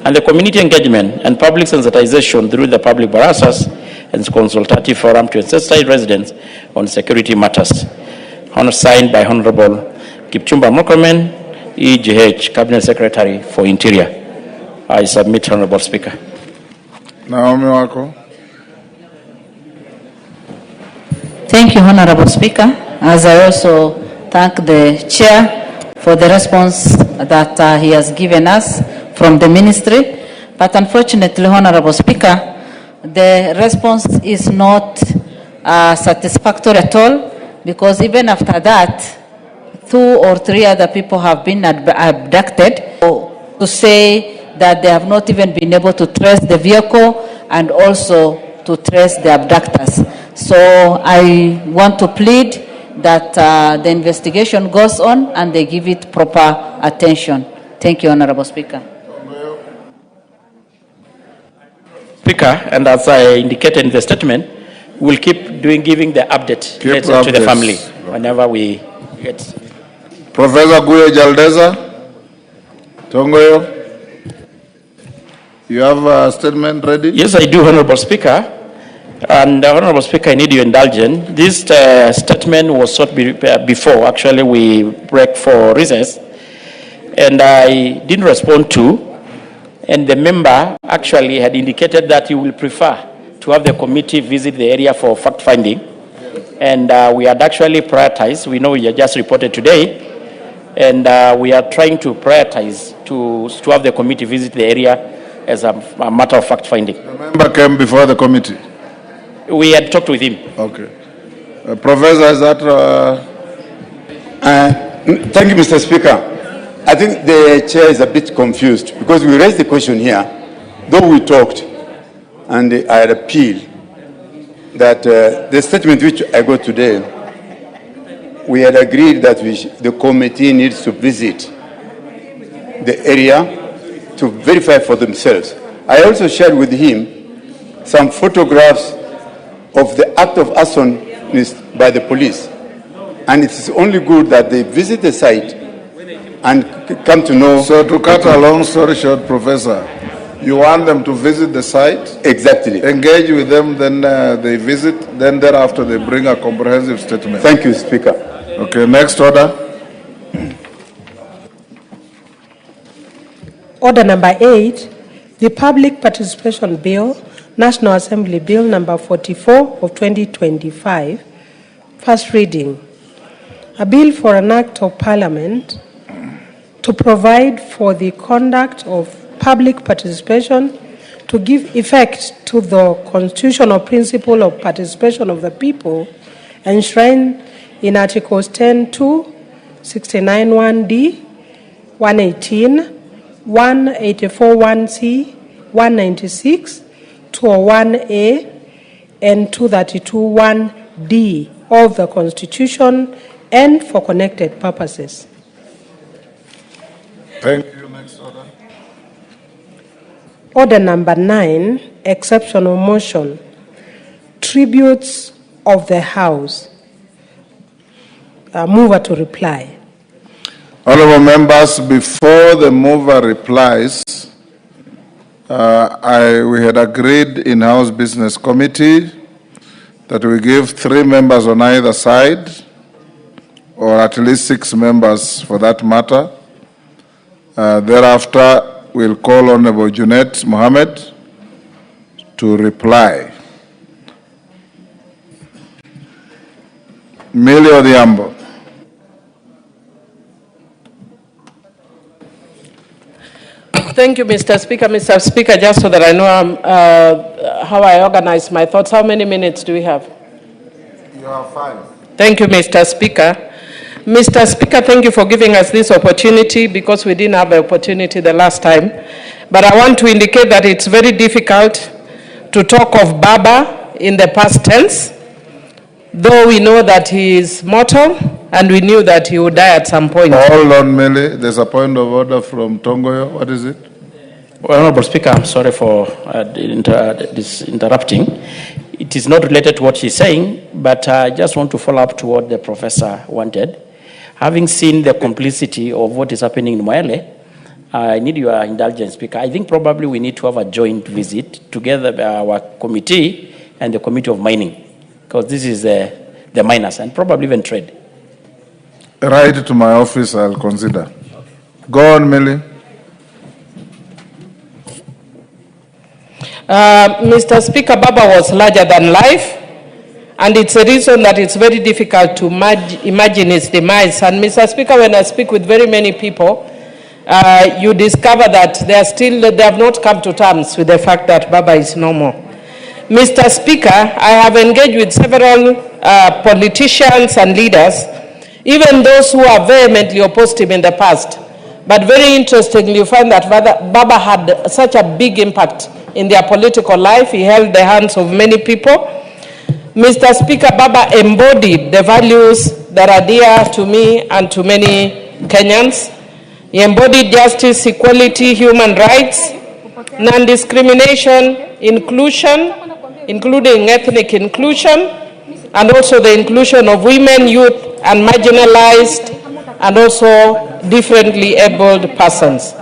and the community engagement and public sensitization through the public barassas and consultative forum to sensitize residents on security matters. Signed by Honorable Kipchumba Murkomen, EGH, Cabinet Secretary for Interior. I submit, Honorable Speaker. Naomi Wako. Thank you, Honorable Speaker. As I also thank the Chair for the response that he has given us from the Ministry. But unfortunately, Honorable Speaker, the response is not satisfactory at all, because even after that, 2 or 3 other people have been abducted, to say that they have not even been able to trace the vehicle and also to trace the abductors. So I want to plead that the investigation goes on and they give it proper attention. Thank you, Honorable Speaker. Speaker, and as I indicated in the statement, we'll keep giving the update to the family whenever we get. Professor Guyo Jaldeza, Tongoyo, you have a statement ready? Yes, I do, Honorable Speaker. And Honorable Speaker, I need your indulgence. This statement was sought before. Actually, we break for recess, and I didn't respond to. And the member actually had indicated that he will prefer to have the committee visit the area for fact-finding. And we had actually prioritized. We know you just reported today. And we are trying to prioritize to have the committee visit the area as a matter of fact-finding. The member came before the committee? We had talked with him. Okay. Professor, is that... Thank you, Mr. Speaker. I think the chair is a bit confused because we raised the question here, though we talked, and I had appealed that the statement which I got today, we had agreed that the committee needs to visit the area to verify for themselves. I also shared with him some photographs of the act of arson by the police. And it is only good that they visit the site and come to know. So to cut a long story short, Professor, you want them to visit the site? Exactly. Engage with them, then they visit, then thereafter they bring a comprehensive statement. Thank you, Speaker. Okay, next order. Order number 8, the Public Participation Bill, National Assembly Bill number 44 of 2025, first reading. A bill for an act of Parliament to provide for the conduct of public participation to give effect to the constitutional principle of participation of the people enshrined in Articles 10.2, 69.1d, 118, 184.1c, 196, 201A, and 232.1d of the Constitution and for connected purposes. Thank you. Next order. Order number 9, exceptional motion, tributes of the House. Mover to reply. Honorable members, before the mover replies, we had agreed in House Business Committee that we give 3 members on either side, or at least 6 members for that matter. Thereafter, we'll call Honorable Junet Mohammed to reply. Millie Odhiambo. Thank you, Mr. Speaker. Mr. Speaker, just so that I know how I organize my thoughts, how many minutes do we have? You have 5. Thank you, Mr. Speaker. Mr. Speaker, thank you for giving us this opportunity because we didn't have an opportunity the last time. But I want to indicate that it's very difficult to talk of Baba in the past tense, though we know that he is mortal and we knew that he would die at some point. Hold on, Millie. There's a point of order from Tongoyo. What is it? Well, Honorable Speaker, I'm sorry for this interrupting. It is not related to what she's saying, but I just want to follow up to what the professor wanted. Having seen the complicity of what is happening in Moele, I need your indulgence, Speaker. I think probably we need to have a joint visit together, our committee and the Committee of Mining, because this is the miners and probably even trade. Write to my office, I'll consider. Go on, Millie. Mr. Speaker, Baba was larger than life, and it's a reason that it's very difficult to imagine his demise. And Mr. Speaker, when I speak with very many people, you discover that they have not come to terms with the fact that Baba is no more. Mr. Speaker, I have engaged with several politicians and leaders even those who are vehemently opposed him in the past. But very interestingly, you find that Baba had such a big impact in their political life. He held the hands of many people. Mr. Speaker, Baba embodied the values that are dear to me and to many Kenyans. He embodied justice, equality, human rights, non-discrimination, inclusion, including ethnic inclusion, and also the inclusion of women, youth, and marginalized, and also differently abled persons.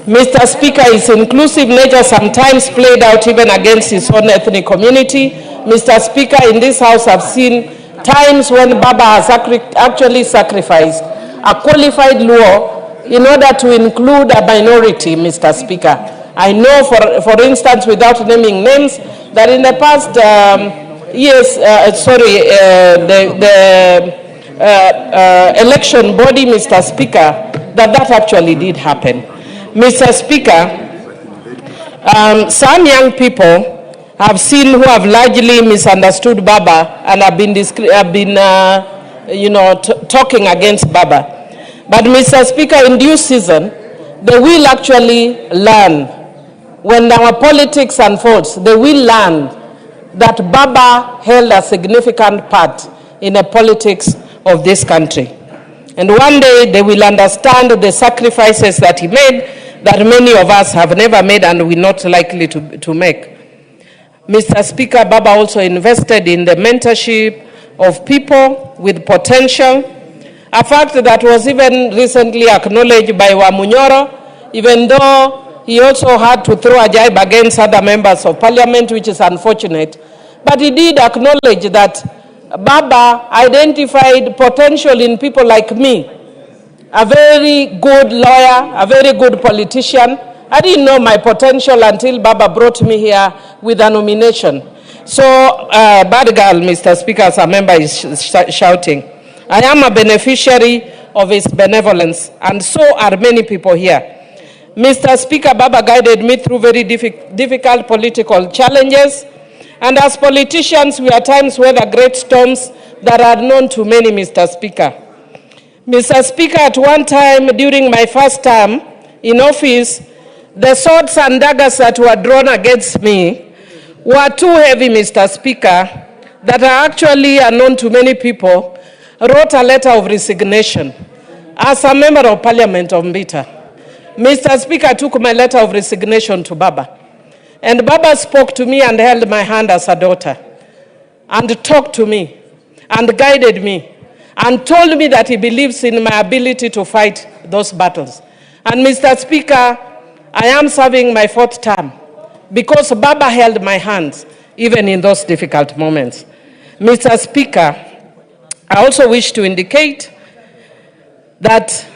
Mr. Speaker, his inclusive nature sometimes played out even against his own ethnic community. Mr. Speaker, in this House I've seen times when Baba has actually sacrificed a qualified Luo in order to include a minority, Mr. Speaker. I know, for instance, without naming names, that in the past election body, Mr. Speaker, that actually did happen. Mr. Speaker, some young people have seen who have largely misunderstood Baba and have been talking against Baba. But Mr. Speaker, in due season, they will actually learn. When our politics unfolds, they will learn that Baba held a significant part in the politics of this country. And one day they will understand the sacrifices that he made that many of us have never made and we're not likely to make. Mr. Speaker, Baba also invested in the mentorship of people with potential, a fact that was even recently acknowledged by Wamunyoro, even though he also had to throw a jibe against other members of parliament, which is unfortunate. But he did acknowledge that Baba identified potential in people like me, a very good lawyer, a very good politician. I didn't know my potential until Baba brought me here with a nomination. So, bad girl, Mr. Speaker, as a member is shouting. I am a beneficiary of his benevolence, and so are many people here. Mr. Speaker, Baba guided me through very difficult political challenges, and as politicians, we at times weather great storms that are known to many, Mr. Speaker. Mr. Speaker, at one time during my first term in office, the swords and daggers that were drawn against me were too heavy, Mr. Speaker, that are actually unknown to many people, wrote a letter of resignation as a member of Parliament of Mbita. Mr. Speaker, I took my letter of resignation to Baba. And Baba spoke to me and held my hand as a daughter and talked to me and guided me and told me that he believes in my ability to fight those battles. And Mr. Speaker, I am serving my 4th term because Baba held my hands even in those difficult moments. Mr. Speaker, I also wish to indicate that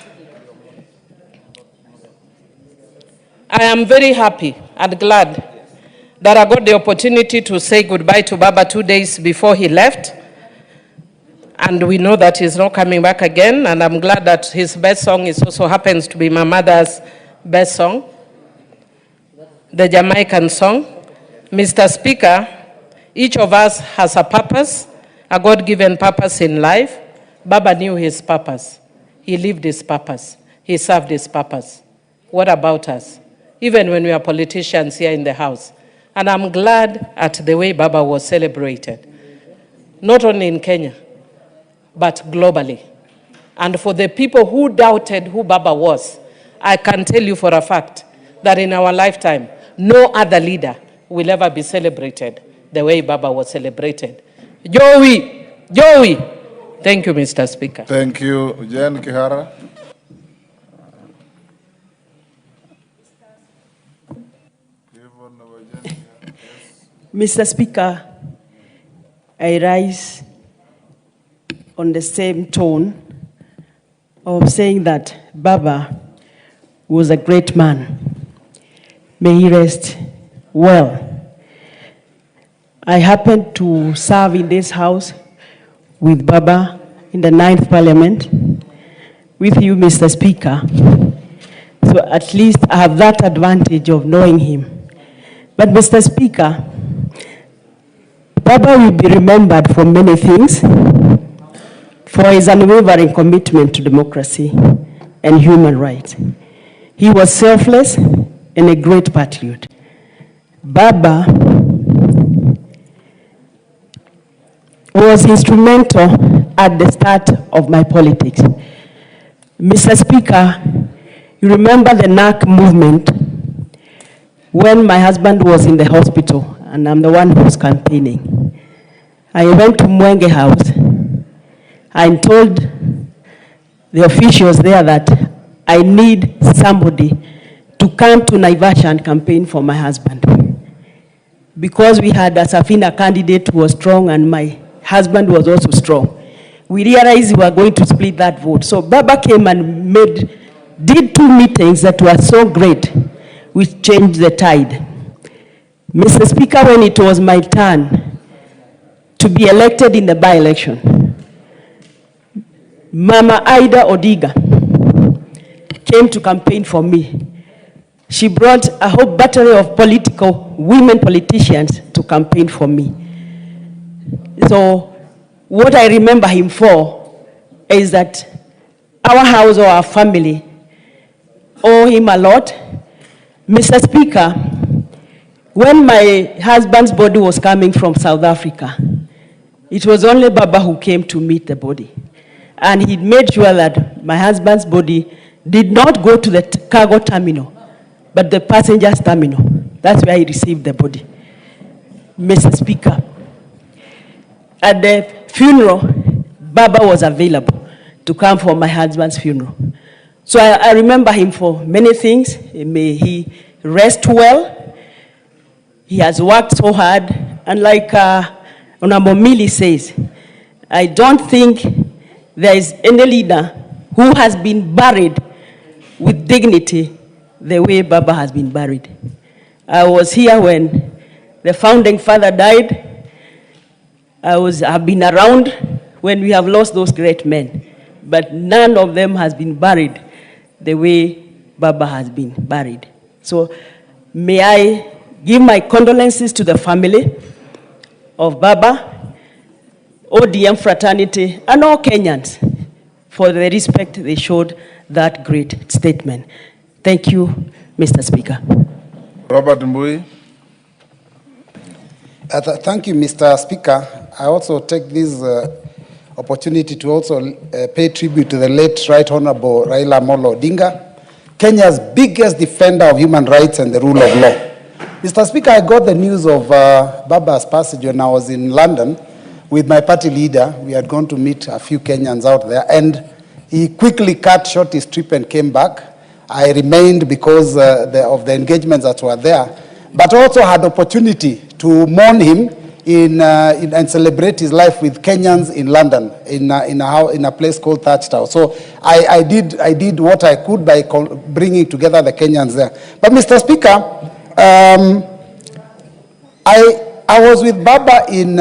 I am very happy and glad that I got the opportunity to say goodbye to Baba 2 days before he left. And we know that he's not coming back again. And I'm glad that his best song also happens to be my mother's best song, the Jamaican song. Mr. Speaker, each of us has a purpose, a God-given purpose in life. Baba knew his purpose. He lived his purpose. He served his purpose. What about us? Even when we are politicians here in the House. And I'm glad at the way Baba was celebrated, not only in Kenya, but globally. And for the people who doubted who Baba was, I can tell you for a fact that in our lifetime, no other leader will ever be celebrated the way Baba was celebrated. Joey, thank you, Mr. Speaker. Thank you. Jen Kihara. Mr. Speaker, I rise on the same tone of saying that Baba was a great man. May he rest well. I happened to serve in this house with Baba in the 9th Parliament, with you, Mr. Speaker. So at least I have that advantage of knowing him. But Mr. Speaker, Baba will be remembered for many things. for his unwavering commitment to democracy and human rights. He was selfless and a great patriot. Baba was instrumental at the start of my politics. Mr. Speaker, you remember the NAC movement when my husband was in the hospital and I'm the one who was campaigning. I went to Mwenge House. I told the officials there that I need somebody to come to Naivasha and campaign for my husband. Because we had a Safina candidate who was strong and my husband was also strong. We realized we were going to split that vote. So Baba came and did 2 meetings that were so great, which changed the tide. Mr. Speaker, when it was my turn to be elected in the by-election, Mama Ida Odiga came to campaign for me. She brought a whole battery of women politicians to campaign for me. So what I remember him for is that our house or our family owe him a lot. Mr. Speaker, when my husband's body was coming from South Africa, it was only Baba who came to meet the body. And he made sure that my husband's body did not go to the cargo terminal, but the passenger's terminal. That's where he received the body. Mr. Speaker, at the funeral, Baba was available to come for my husband's funeral. So I remember him for many things. May he rest well. He has worked so hard. And like Honorable Millie says, I don't think there is any leader who has been buried with dignity the way Baba has been buried. I was here when the founding father died. I've been around when we have lost those great men, but none of them has been buried the way Baba has been buried. So may I give my condolences to the family of Baba, ODM fraternity, and all Kenyans for the respect they showed that great statement. Thank you, Mr. Speaker. Robert Mbui. Thank you, Mr. Speaker. I also take this opportunity to also pay tribute to the late Right Honorable Raila Molo Odinga, Kenya's biggest defender of human rights and the rule of law. Mr. Speaker, I got the news of Baba's passage when I was in London with my party leader. We had gone to meet a few Kenyans out there, and he quickly cut short his trip and came back. I remained because of the engagements that were there, but also had opportunity to mourn him and celebrate his life with Kenyans in London, in a place called Thatched House. So I did what I could by bringing together the Kenyans there. But Mr. Speaker, I was with Baba in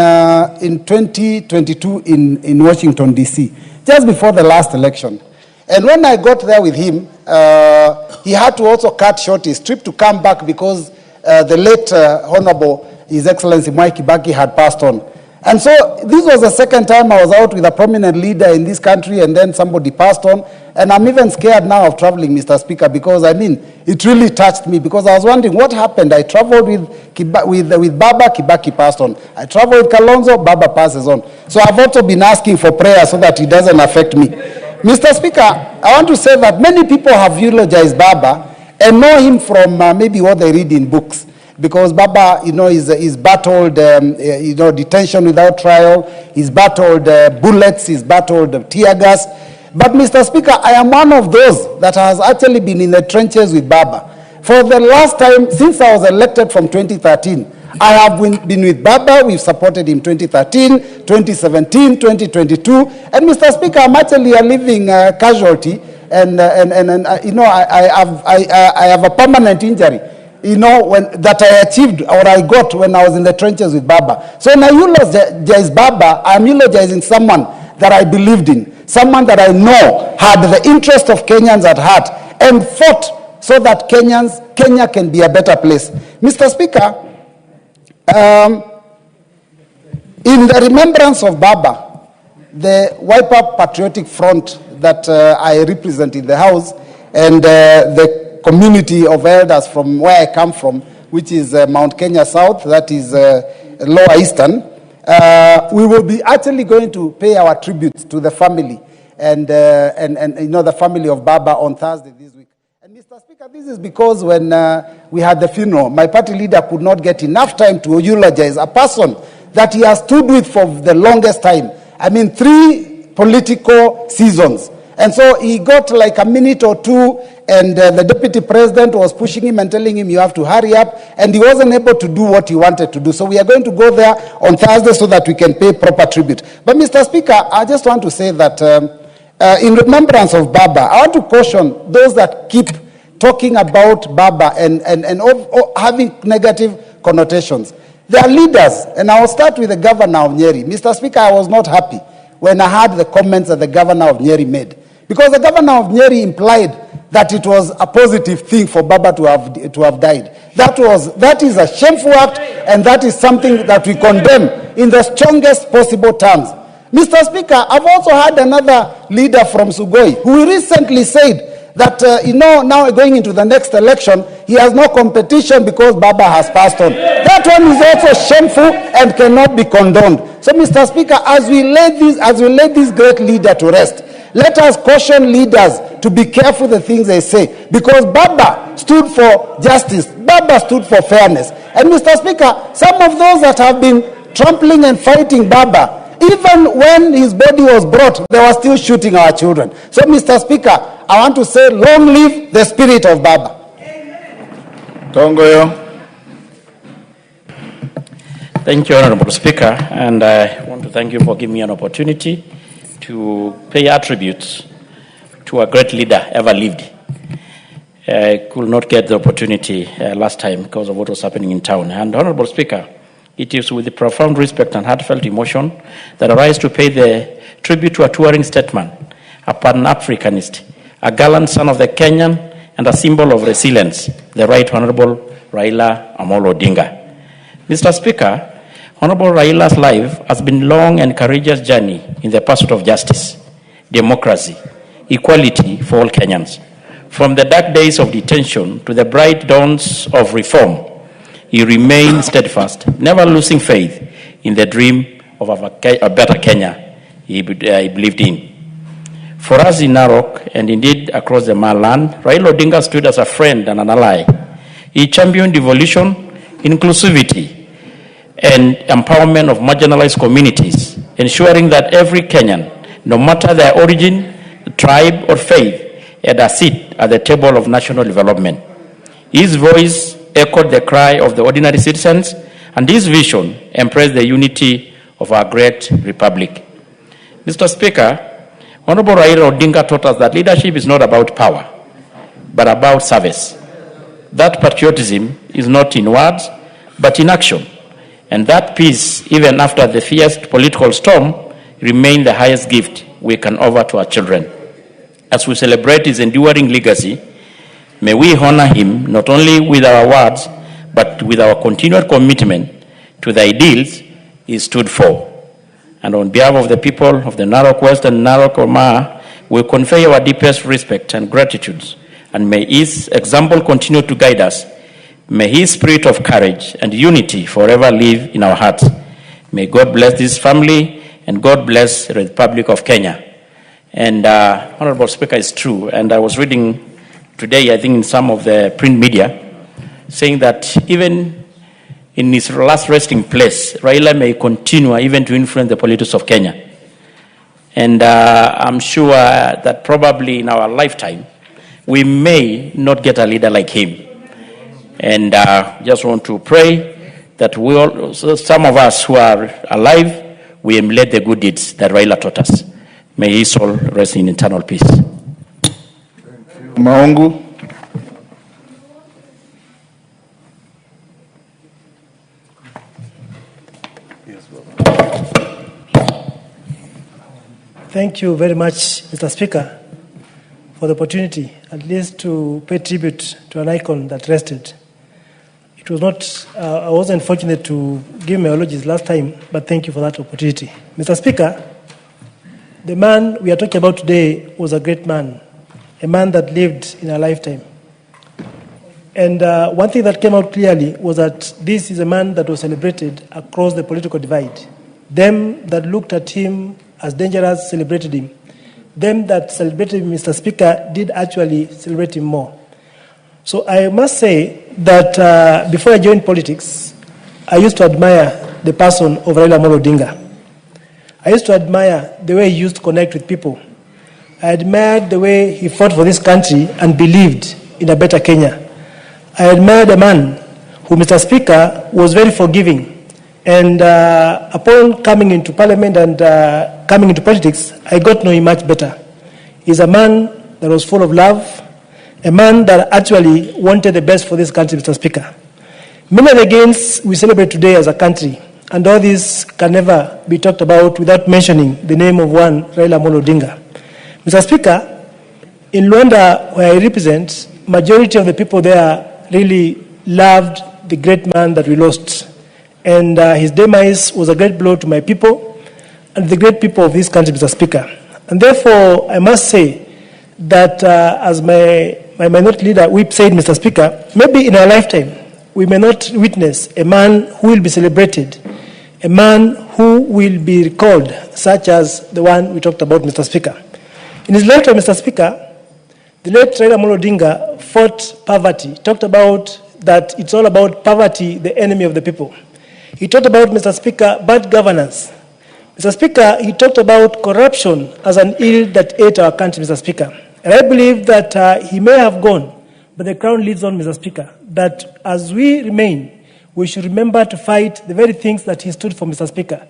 2022 in Washington, D.C., just before the last election. And when I got there with him, he had to also cut short his trip to come back because the late Honorable His Excellency Mwai Kibaki had passed on. And so this was the second time I was out with a prominent leader in this country, and then somebody passed on. And I'm even scared now of traveling, Mr. Speaker, because I mean, it really touched me, because I was wondering what happened. I traveled with Baba, Kibaki passed on. I traveled with Kalonzo, Baba passes on. So I've also been asking for prayer so that it doesn't affect me. Mr. Speaker, I want to say that many people have eulogized Baba and know him from maybe what they read in books. Because Baba, is battled, detention without trial. He's battled bullets. He's battled tear gas. But Mr. Speaker, I am one of those that has actually been in the trenches with Baba. For the last time, since I was elected from 2013, I have been with Baba. We've supported him 2013, 2017, 2022. And Mr. Speaker, I'm actually a living casualty. And I have a permanent injury. That I achieved or I got when I was in the trenches with Baba. So when I eulogize Baba, I'm eulogizing someone that I believed in, someone that I know had the interest of Kenyans at heart and fought so that Kenya can be a better place. Mr. Speaker, in the remembrance of Baba, the Wiper Patriotic Front that I represent in the House and the community of elders from where I come from, which is Mount Kenya South, that is Lower Eastern, we will be actually going to pay our tribute to the family and the family of Baba on Thursday this week. And Mr. Speaker, this is because when we had the funeral, my party leader could not get enough time to eulogize a person that he has stood with for the longest time. I mean, 3 political seasons. And so he got like a minute or two, and the deputy president was pushing him and telling him, you have to hurry up, and he wasn't able to do what he wanted to do. So we are going to go there on Thursday so that we can pay proper tribute. But Mr. Speaker, I just want to say that in remembrance of Baba, I want to caution those that keep talking about Baba and having negative connotations. They are leaders, and I will start with the governor of Nyeri. Mr. Speaker, I was not happy when I heard the comments that the governor of Nyeri made, because the governor of Nyeri implied that it was a positive thing for Baba to have died. That is a shameful act, and that is something that we condemn in the strongest possible terms. Mr. Speaker, I've also had another leader from Sugoi who recently said that, now going into the next election, he has no competition because Baba has passed on. That one is also shameful and cannot be condoned. So, Mr. Speaker, as we lay this great leader to rest, let us caution leaders to be careful the things they say, because Baba stood for justice. Baba stood for fairness. And Mr. Speaker, some of those that have been trampling and fighting Baba, even when his body was brought, they were still shooting our children. So, Mr. Speaker, I want to say, long live the spirit of Baba. Tongoyo. Thank you, Honorable Speaker, and I want to thank you for giving me an opportunity to pay our tribute to a great leader ever lived. I could not get the opportunity last time because of what was happening in town. And Honorable Speaker, it is with the profound respect and heartfelt emotion that I rise to pay the tribute to a touring statesman, a Pan-Africanist, a gallant son of the Kenyan, and a symbol of resilience, the Right Honorable Raila Amolo Odinga. Mr. Speaker, Honorable Raila's life has been a long and courageous journey in the pursuit of justice, democracy, equality for all Kenyans. From the dark days of detention to the bright dawns of reform, he remained steadfast, never losing faith in the dream of a better Kenya he believed in. For us in Narok, and indeed across the land, Raila Odinga stood as a friend and an ally. He championed devolution, inclusivity, and empowerment of marginalized communities, ensuring that every Kenyan, no matter their origin, tribe, or faith, had a seat at the table of national development. His voice echoed the cry of the ordinary citizens, and his vision embraced the unity of our great republic. Mr. Speaker, Honorable Raila Odinga taught us that leadership is not about power, but about service. That patriotism is not in words, but in action. And that peace, even after the fierce political storm, remains the highest gift we can offer to our children. As we celebrate his enduring legacy, may we honor him not only with our words, but with our continued commitment to the ideals he stood for. And on behalf of the people of the Narok West and Narok Oma, we convey our deepest respect and gratitude, and may his example continue to guide us. May his spirit of courage and unity forever live in our hearts. May God bless this family, and God bless the Republic of Kenya. And Honorable Speaker, it's true, and I was reading today, I think in some of the print media, saying that even in his last resting place, Raila may continue even to influence the politics of Kenya. And I'm sure that probably in our lifetime, we may not get a leader like him. And just want to pray that we all, some of us who are alive, we emulate the good deeds that Raila taught us. May his soul rest in eternal peace. Maungu. Thank you very much, Mr. Speaker, for the opportunity, at least to pay tribute to an icon that rested. It was not, I wasn't fortunate to give my eulogies last time, but thank you for that opportunity. Mr. Speaker, the man we are talking about today was a great man, a man that lived in a lifetime. And one thing that came out clearly was that this is a man that was celebrated across the political divide. Them that looked at him as dangerous celebrated him. Them that celebrated him, Mr. Speaker, did actually celebrate him more. So I must say that before I joined politics, I used to admire the person of Raila Amolo Odinga. I used to admire the way he used to connect with people. I admired the way he fought for this country and believed in a better Kenya. I admired a man who, Mr. Speaker, was very forgiving. And upon coming into parliament and coming into politics, I got to know him much better. He's a man that was full of love, a man that actually wanted the best for this country, Mr. Speaker. Many of the gains we celebrate today as a country, and all this can never be talked about without mentioning the name of one, Raila Amolo Odinga. Mr. Speaker, in Luanda, where I represent, majority of the people there really loved the great man that we lost. And his demise was a great blow to my people and the great people of this country, Mr. Speaker. And therefore, I must say that as my minority leader, Whip, said, Mr. Speaker, maybe in our lifetime, we may not witness a man who will be celebrated, a man who will be recalled, such as the one we talked about, Mr. Speaker. In his lifetime, Mr. Speaker, the late Raila Amolo Odinga fought poverty, talked about that it's all about poverty, the enemy of the people. He talked about, Mr. Speaker, bad governance. Mr. Speaker, he talked about corruption as an ill that ate our country, Mr. Speaker. And I believe that he may have gone, but the crown lives on, Mr. Speaker, that as we remain, we should remember to fight the very things that he stood for, Mr. Speaker.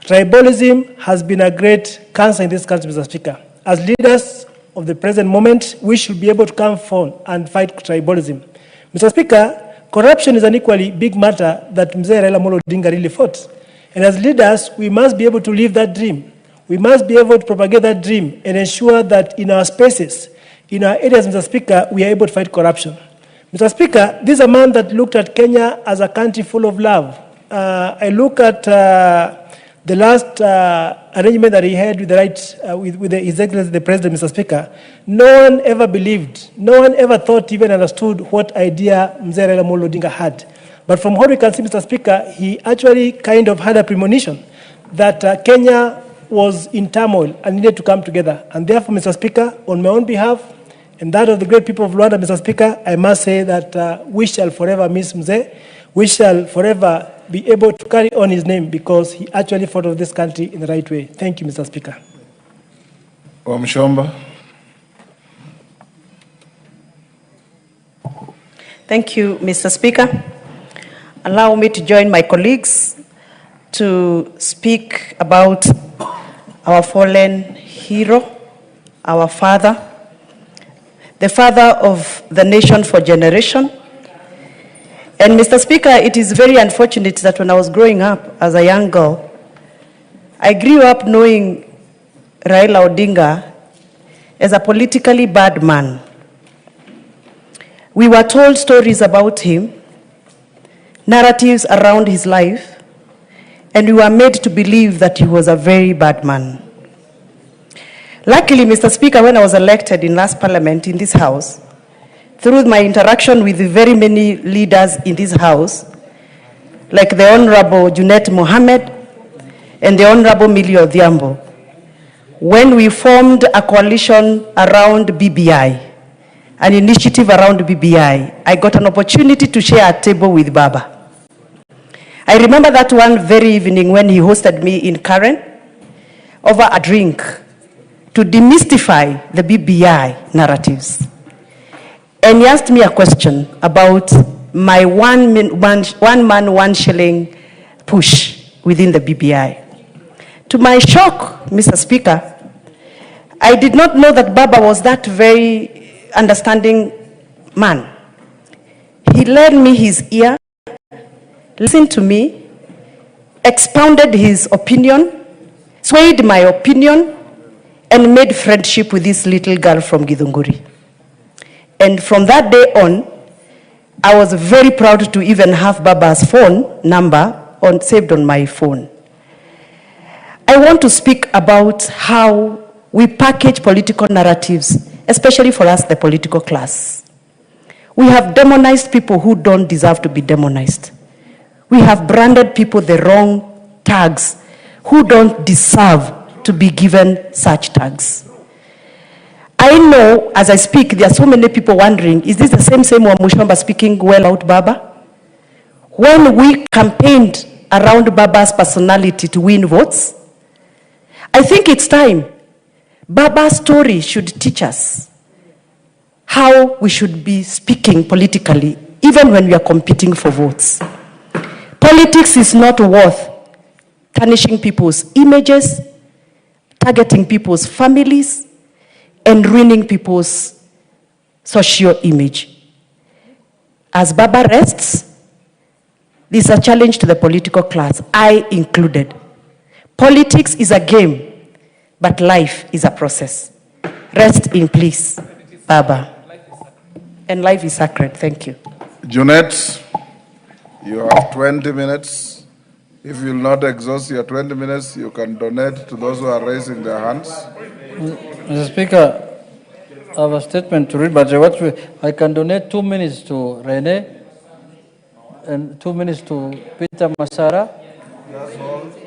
Tribalism has been a great cancer in this country, Mr. Speaker. As leaders of the present moment, we should be able to come forward and fight tribalism. Mr. Speaker, corruption is an equally big matter that Mzee Raila Amolo Odinga really fought. And as leaders, we must be able to live that dream. We must be able to propagate that dream and ensure that in our spaces, in our areas, Mr. Speaker, we are able to fight corruption. Mr. Speaker, this is a man that looked at Kenya as a country full of love. I look at the last arrangement that he had with His Excellency the President, Mr. Speaker. No one ever believed, no one ever thought, even understood what idea Mzee Raila Amolo Odinga had. But from what we can see, Mr. Speaker, he actually kind of had a premonition that Kenya was in turmoil and needed to come together. And therefore, Mr. Speaker, on my own behalf and that of the great people of Rwanda, Mr. Speaker, I must say that we shall forever miss Mzee. We shall forever be able to carry on his name because he actually fought for this country in the right way. Thank you, Mr. Speaker. Wamshomba. Thank you, Mr. Speaker. Allow me to join my colleagues to speak about our fallen hero, our father, the father of the nation for generation. And Mr. Speaker, it is very unfortunate that when I was growing up as a young girl, I grew up knowing Raila Odinga as a politically bad man. We were told stories about him, narratives around his life, and we were made to believe that he was a very bad man. Luckily, Mr. Speaker, when I was elected in last parliament in this house, through my interaction with very many leaders in this house, like the Honorable Junet Mohammed and the Honorable Millie Odhiambo, when we formed a coalition around BBI, an initiative around BBI, I got an opportunity to share a table with Baba. I remember that one very evening when he hosted me in Karen over a drink to demystify the BBI narratives. And he asked me a question about my one man, 1 shilling push within the BBI. To my shock, Mr. Speaker, I did not know that Baba was that very understanding man. He lent me his ear, listened to me, expounded his opinion, swayed my opinion, and made friendship with this little girl from Githunguri. And from that day on, I was very proud to even have Baba's phone number saved on my phone. I want to speak about how we package political narratives, especially for us, the political class. We have demonized people who don't deserve to be demonized. We have branded people the wrong tags who don't deserve to be given such tags. I know, as I speak, there are so many people wondering, is this the same Wamushamba speaking well out Baba? When we campaigned around Baba's personality to win votes, I think it's time. Baba's story should teach us how we should be speaking politically, even when we are competing for votes. Politics is not worth tarnishing people's images, targeting people's families, and ruining people's social image. As Baba rests, this is a challenge to the political class, I included. Politics is a game, but life is a process. Rest in peace, Baba. And life is sacred. Thank you. Junette, you have 20 minutes. If you will not exhaust your 20 minutes, you can donate to those who are raising their hands. Mr. Speaker, I have a statement to read, but I can donate 2 minutes to Rene and 2 minutes to Peter Masara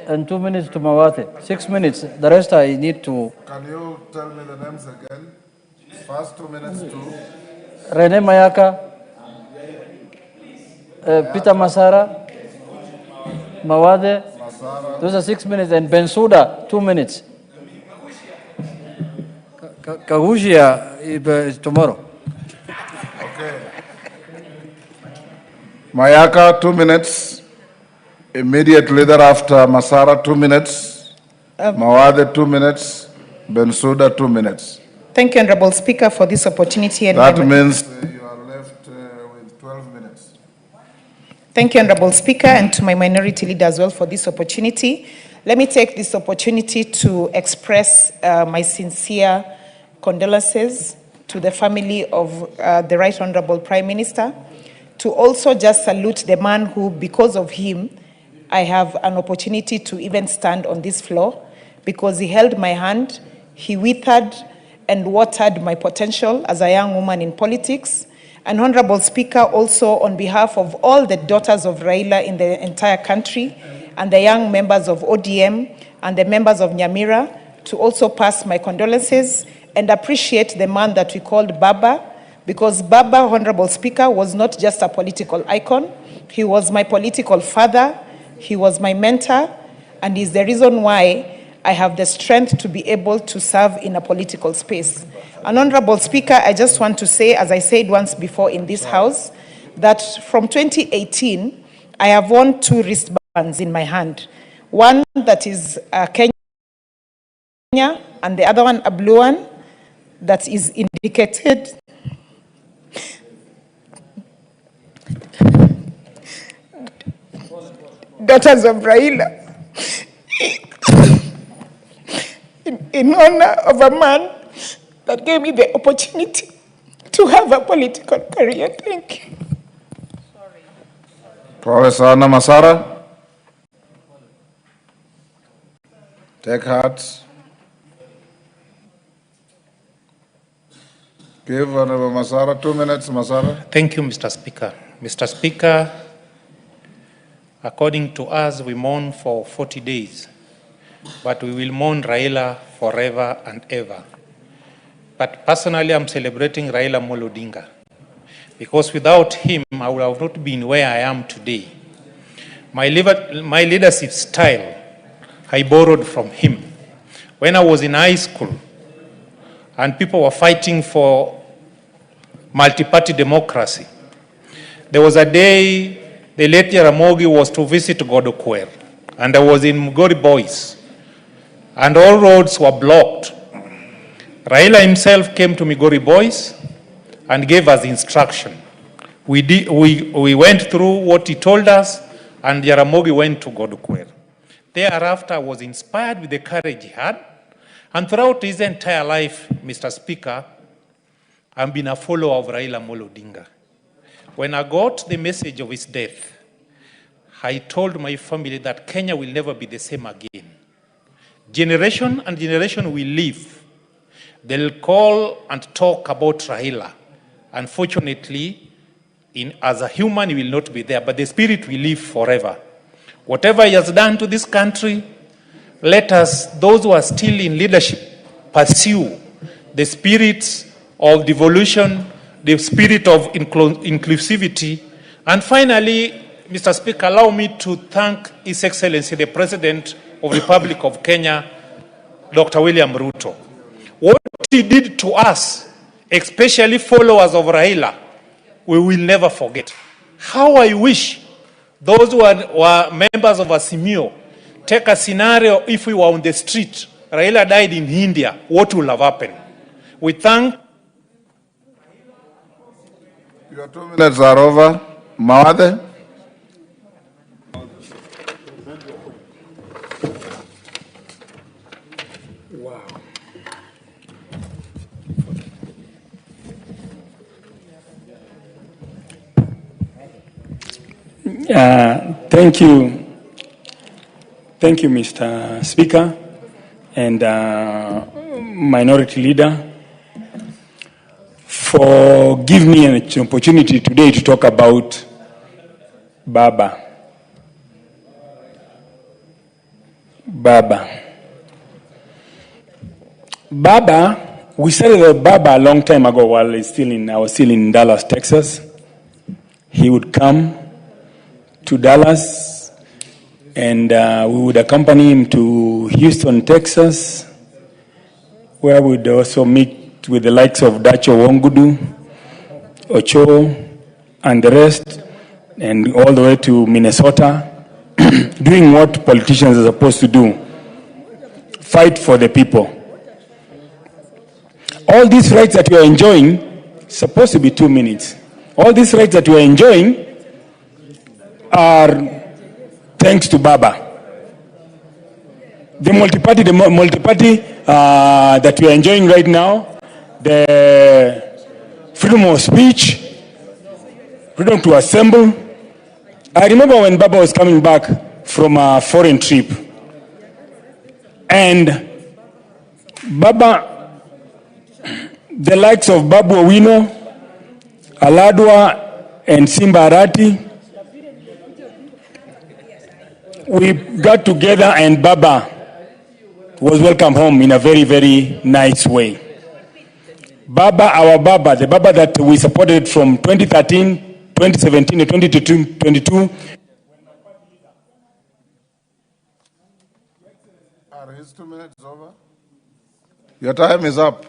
and 2 minutes to Mawate. 6 minutes. The rest I need to... Can you tell me the names again? First 2 minutes to... Rene Mayaka, Peter Masara, Mawade, those are 6 minutes, and Bensouda, 2 minutes. Kagushia is tomorrow. Okay. Mayaka, 2 minutes. Immediately thereafter, Masara, 2 minutes. Mawade, 2 minutes. Bensouda, 2 minutes. Thank you, Honorable Speaker, for this opportunity. And that means you are left with 12 minutes. Thank you, Honorable Speaker, and to my minority leader as well for this opportunity. Let me take this opportunity to express my sincere condolences to the family of the Right Honorable Prime Minister, to also just salute the man who, because of him, I have an opportunity to even stand on this floor, because he held my hand, he withered and watered my potential as a young woman in politics. And Honorable Speaker, also on behalf of all the daughters of Raila in the entire country, and the young members of ODM and the members of Nyamira, to also pass my condolences and appreciate the man that we called Baba, because Baba, Honorable Speaker, was not just a political icon. He was my political father, he was my mentor, and is the reason why I have the strength to be able to serve in a political space. And Honorable Speaker, I just want to say, as I said once before in this House, that from 2018, I have worn 2 wristbands in my hand. One that is Kenya, and the other one a blue one that is indicated. Daughters of Raila. In honor of a man that gave me the opportunity to have a political career. Thank you. Professor Anna Masara. Take heart. Give Honorable Masara 2 minutes, Masara. Thank you, Mr. Speaker. Mr. Speaker, according to us, we mourn for 40 days. But we will mourn Raila forever and ever. But personally, I'm celebrating Raila Odinga, because without him, I would have not been where I am today. My leadership style, I borrowed from him. When I was in high school, and people were fighting for multi-party democracy, there was a day the late Jaramogi was to visit Godokwer, and I was in Mugori Boys, and all roads were blocked. Raila himself came to Migori Boys and gave us instruction. We went through what he told us, and Jaramogi went to Godokwer. Thereafter, I was inspired with the courage he had, and throughout his entire life, Mr. Speaker, I've been a follower of Raila Odinga. When I got the message of his death, I told my family that Kenya will never be the same again. generation and generation will live. They'll call and talk about Raila. Unfortunately, as a human, he will not be there, but the spirit will live forever. Whatever he has done to this country, let us, those who are still in leadership, pursue the spirit of devolution, the spirit of inclusivity. And finally, Mr. Speaker, allow me to thank His Excellency, the President of the Republic of Kenya, Dr. William Ruto. What he did to us, especially followers of Raila, we will never forget. How I wish those who were members of Asimio take a scenario if we were on the street, Raila died in India, what will have happened? We thank. Your 2 minutes are over. Mawade? Wow. Thank you. Thank you, Mr. Speaker and Minority Leader, for giving me an opportunity today to talk about Baba. We started with Baba a long time ago while I was still in Dallas, Texas. He would come to Dallas and we would accompany him to Houston, Texas, where we would also meet with the likes of Dacho Wongudu, Ocho, and the rest, and all the way to Minnesota, doing what politicians are supposed to do, fight for the people. All these rights that we are enjoying, supposed to be 2 minutes. All these rights that we are enjoying are thanks to Baba. The multi-party that we are enjoying right now, the freedom of speech, freedom to assemble. I remember when Baba was coming back from a foreign trip, and Baba, the likes of Babu Owino, Aladwa, and Simba Arati, we got together and Baba was welcomed home in a very, very nice way. Baba, our Baba, the Baba that we supported from 2013, 2017, and 2022. Are his 2 minutes over? Your time is up.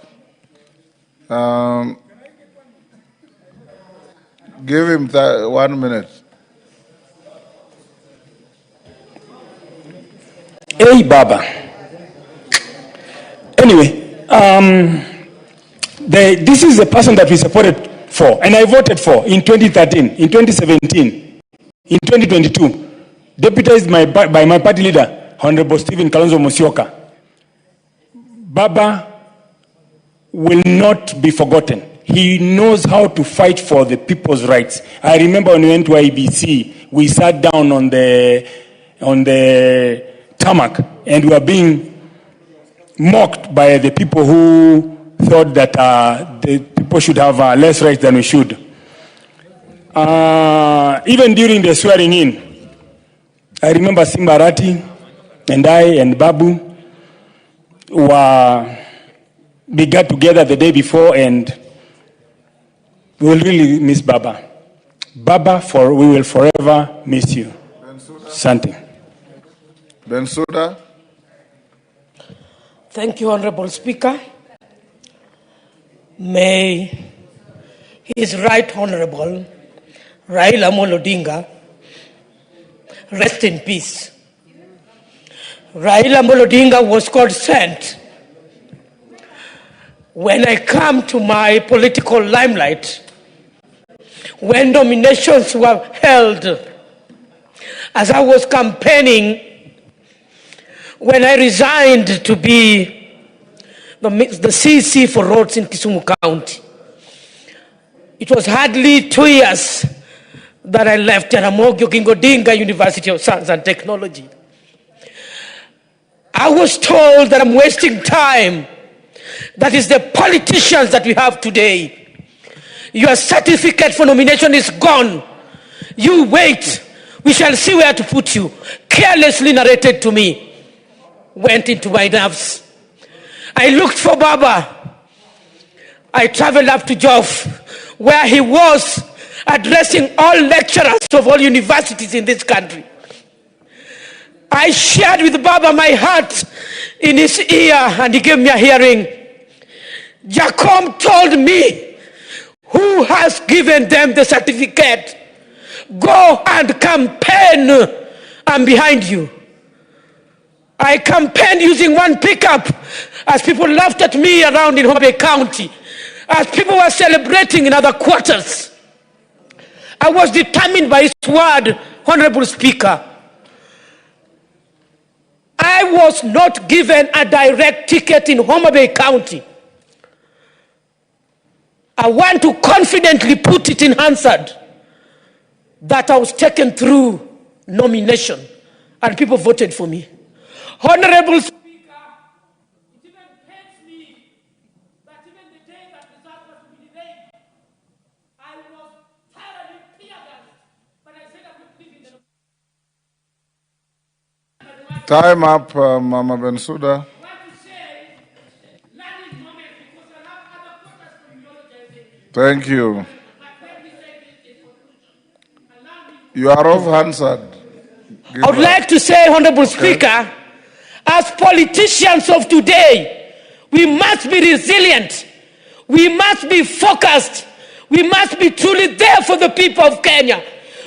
Give him 1 minute. Hey, Baba. Anyway, this is the person that we supported for, and I voted for in 2013, in 2017, in 2022, deputized by my party leader, Honorable Stephen Kalonzo Musyoka. Baba will not be forgotten. He knows how to fight for the people's rights. I remember when we went to IBC, we sat down on the tarmac, and we were being mocked by the people who thought that the people should have less rights than we should. Even during the swearing in, I remember Simba Arati and I and Babu we got together the day before, and we will really miss Baba. Baba, we will forever miss you. Something. Bensouda. Thank you, Honorable Speaker. May His Right Honorable Raila Odinga rest in peace. Raila Odinga was God sent. When I come to my political limelight, when nominations were held, as I was campaigning, when I resigned to be the CC for roads in Kisumu County, it was hardly 2 years that I left Jaramogi Oginga Odinga University of Science and Technology. I I was told that I'm wasting time. That is the politicians that we have today. Your certificate for nomination is gone. You wait. We shall see where to put you. Carelessly narrated to me. Went into my nerves. I looked for Baba. I traveled up to Joff, where he was addressing all lecturers of all universities in this country. I shared with Baba my heart in his ear, and he gave me a hearing. Jacom told me, who has given them the certificate? Go and campaign. I'm behind you. I campaigned using one pickup as people laughed at me around in Homa Bay County, as people were celebrating in other quarters. I was determined by his word, Honorable Speaker. I was not given a direct ticket in Homa Bay County. I want to confidently put it in Hansard that I was taken through nomination and people voted for me. Honorable Speaker, it even pains me that even the day that result was to be delayed, I was thoroughly tear-gassed, but I said I would leave in the... Time up, Mama Bensouda. Thank you. You are off Hansard. I would like to say, Honorable Speaker, as politicians of today, we must be resilient. We must be focused. We must be truly there for the people of Kenya.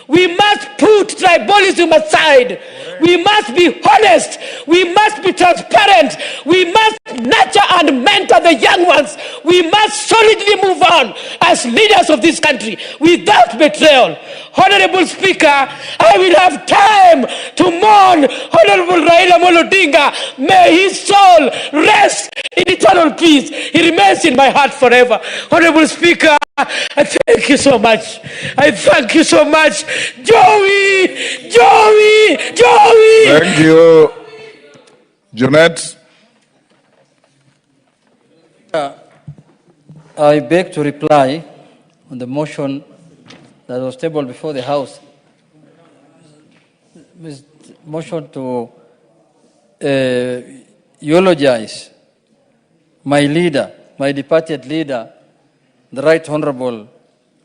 We must put tribalism aside. We must be honest. We must be transparent. We must nurture and mentor the young ones. We must solidly move on as leaders of this country without betrayal. Honorable Speaker, I will have time to mourn Honorable Raila Odinga. May his soul rest in eternal peace. He remains in my heart forever. Honorable Speaker, I thank you so much. I thank you so much. Joey! Thank you. Jeanette. I beg to reply on the motion that was tabled before the House. Motion to eulogize my leader, my departed leader, the Right Honorable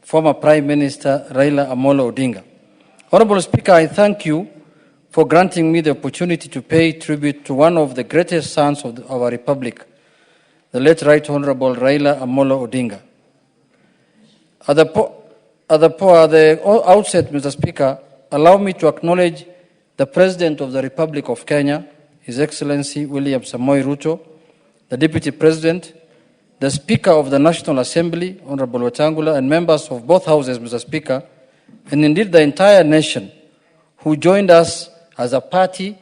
former Prime Minister Raila Amolo Odinga. Honorable Speaker, I thank you for granting me the opportunity to pay tribute to one of the greatest sons of our Republic, the late Right Honorable Raila Amolo Odinga. At the outset, Mr. Speaker, allow me to acknowledge the President of the Republic of Kenya, His Excellency William Samoei Ruto, the Deputy President, the Speaker of the National Assembly, Honorable Wetangula, and members of both houses, Mr. Speaker, and indeed the entire nation who joined us as a party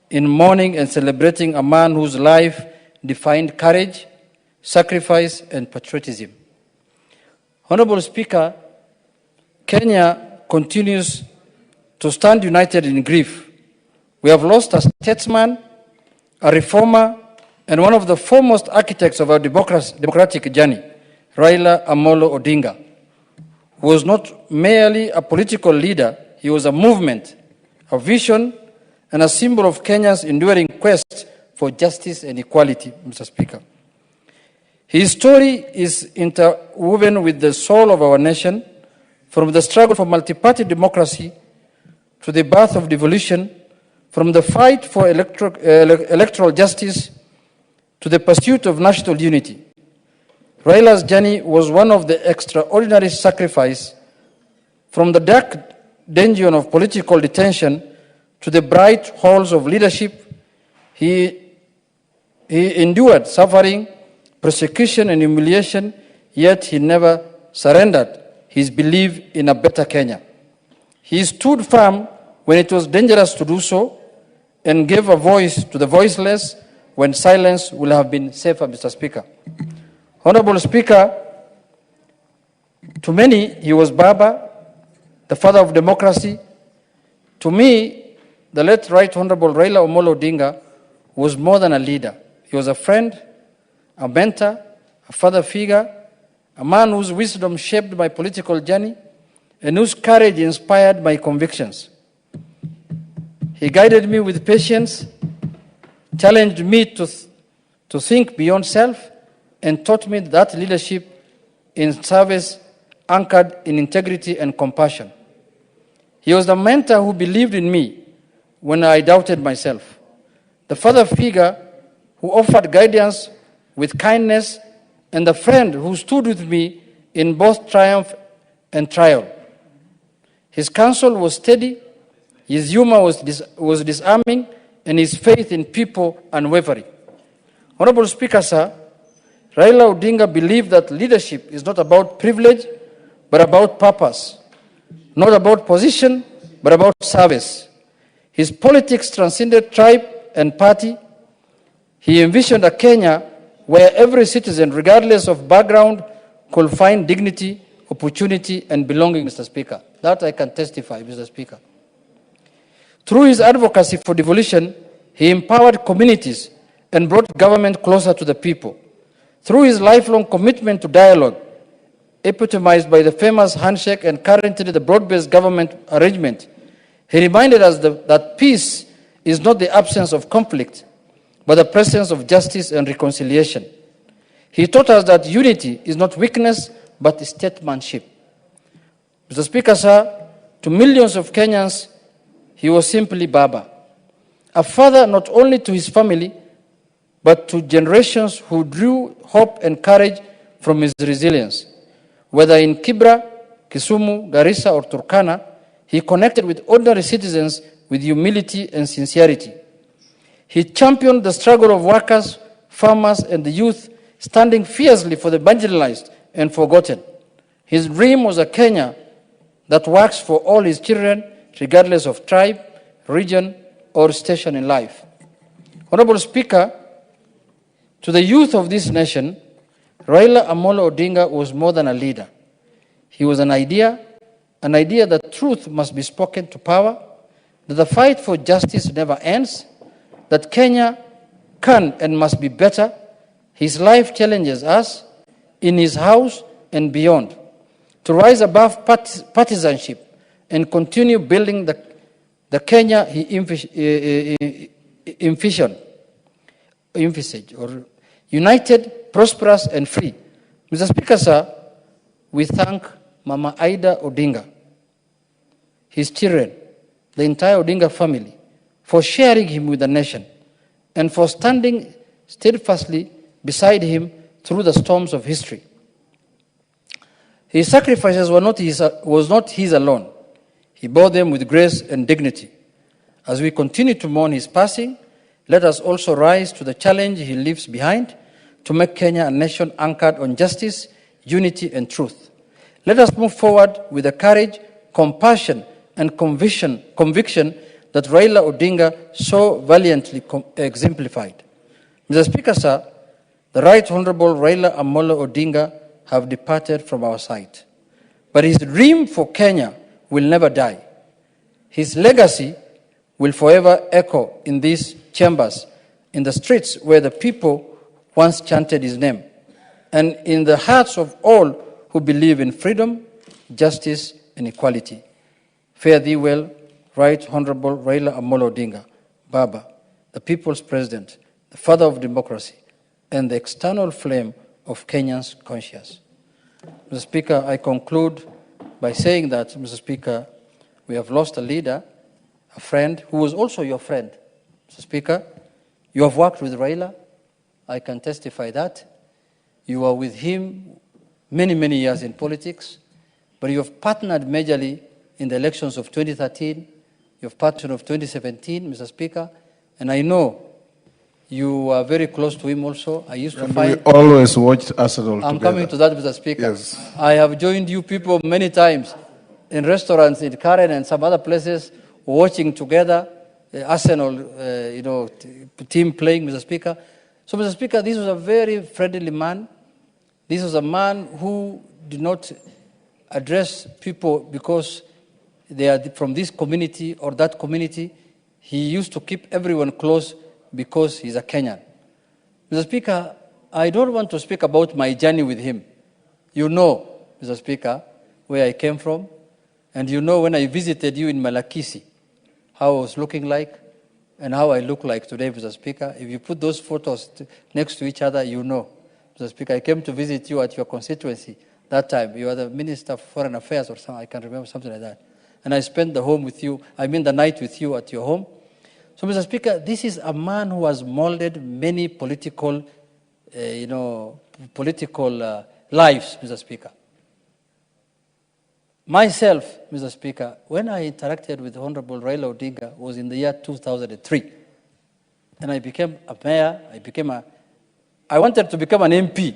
in mourning and celebrating a man whose life defined courage, sacrifice, and patriotism. Honorable Speaker, Kenya continues to stand united in grief. We have lost a statesman, a reformer, and one of the foremost architects of our democratic journey, Raila Amolo Odinga, who was not merely a political leader, he was a movement, a vision, and a symbol of Kenya's enduring quest for justice and equality, Mr. Speaker. His story is interwoven with the soul of our nation, from the struggle for multi-party democracy to the birth of devolution, from the fight for electoral justice to the pursuit of national unity. Raila's journey was one of the extraordinary sacrifice, from the dark dungeon of political detention to the bright halls of leadership. He endured suffering, persecution, and humiliation, yet he never surrendered his belief in a better Kenya. He stood firm when it was dangerous to do so, and gave a voice to the voiceless when silence would have been safer, Mr. Speaker. Honorable Speaker, to many, he was Baba, the father of democracy. To me, the late Right Honorable Raila Amolo Odinga was more than a leader. He was a friend, a mentor, a father figure, a man whose wisdom shaped my political journey and whose courage inspired my convictions. He guided me with patience, challenged me to think beyond self, and taught me that leadership in service anchored in integrity and compassion. He was the mentor who believed in me when I doubted myself, the father figure who offered guidance with kindness, and the friend who stood with me in both triumph and trial. His counsel was steady, his humor was disarming, and his faith in people unwavering. Honorable Speaker, sir, Raila Odinga believed that leadership is not about privilege, but about purpose. Not about position, but about service. His politics transcended tribe and party. He envisioned a Kenya where every citizen, regardless of background, could find dignity, opportunity, and belonging, Mr. Speaker. That I can testify, Mr. Speaker. Through his advocacy for devolution, he empowered communities and brought government closer to the people. Through his lifelong commitment to dialogue, epitomized by the famous handshake and currently the broad-based government arrangement, he reminded us that peace is not the absence of conflict, but the presence of justice and reconciliation. He taught us that unity is not weakness, but statesmanship. Mr. Speaker, sir, to millions of Kenyans, he was simply Baba, a father not only to his family, but to generations who drew hope and courage from his resilience. Whether in Kibra, Kisumu, Garissa, or Turkana, he connected with ordinary citizens with humility and sincerity. He championed the struggle of workers, farmers, and the youth, standing fiercely for the marginalized and forgotten. His dream was a Kenya that works for all his children, regardless of tribe, region, or station in life. Honorable Speaker, to the youth of this nation, Raila Amolo Odinga was more than a leader. He was an idea that truth must be spoken to power, that the fight for justice never ends, that Kenya can and must be better. His life challenges us in his house and beyond to rise above partisanship and continue building the Kenya he envisaged, or united, prosperous, and free. Mr. Speaker, sir, we thank Mama Ida Odinga, his children, the entire Odinga family, for sharing him with the nation and for standing steadfastly beside him through the storms of history. His sacrifices was not his alone. He bore them with grace and dignity. As we continue to mourn his passing, let us also rise to the challenge he leaves behind to make Kenya a nation anchored on justice, unity, and truth. Let us move forward with the courage, compassion, and conviction that Raila Odinga so valiantly exemplified. Mr. Speaker, sir, the Right Honorable Raila Amolo Odinga have departed from our sight. But his dream for Kenya will never die. His legacy will forever echo in these chambers, in the streets where the people once chanted his name, and in the hearts of all who believe in freedom, justice, and equality. Fare thee well, Right Honorable Raila Amolo Odinga, Baba, the people's president, the father of democracy, and the external flame of Kenyans' conscience. Mr. Speaker, I conclude by saying that, Mr. Speaker, we have lost a leader, a friend, who was also your friend. Mr. Speaker, you have worked with Raila. I can testify that. You were with him many, many years in politics, but you have partnered majorly in the elections of 2013, you have partnered of 2017, Mr. Speaker, and I know you are very close to him also. I used to find... We always watched Arsenal together. I'm coming to that, Mr. Speaker. Yes. I have joined you people many times in restaurants in Karen and some other places, watching together the Arsenal, team playing, Mr. Speaker. So, Mr. Speaker, this was a very friendly man. This was a man who did not address people because they are from this community or that community. He used to keep everyone close because he's a Kenyan. Mr. Speaker, I don't want to speak about my journey with him. You know, Mr. Speaker, where I came from, and you know when I visited you in Malakisi, how I was looking like, and how I look like today, Mr. Speaker. If you put those photos next to each other, you know. Mr. Speaker, I came to visit you at your constituency that time. You were the Minister of Foreign Affairs or something, I can't remember, something like that. And I spent the night with you at your home. So, Mr. Speaker, this is a man who has molded many political, lives, Mr. Speaker. Myself, Mr. Speaker, when I interacted with Honorable Raila Odinga was in the year 2003. And I became a mayor, I wanted to become an MP.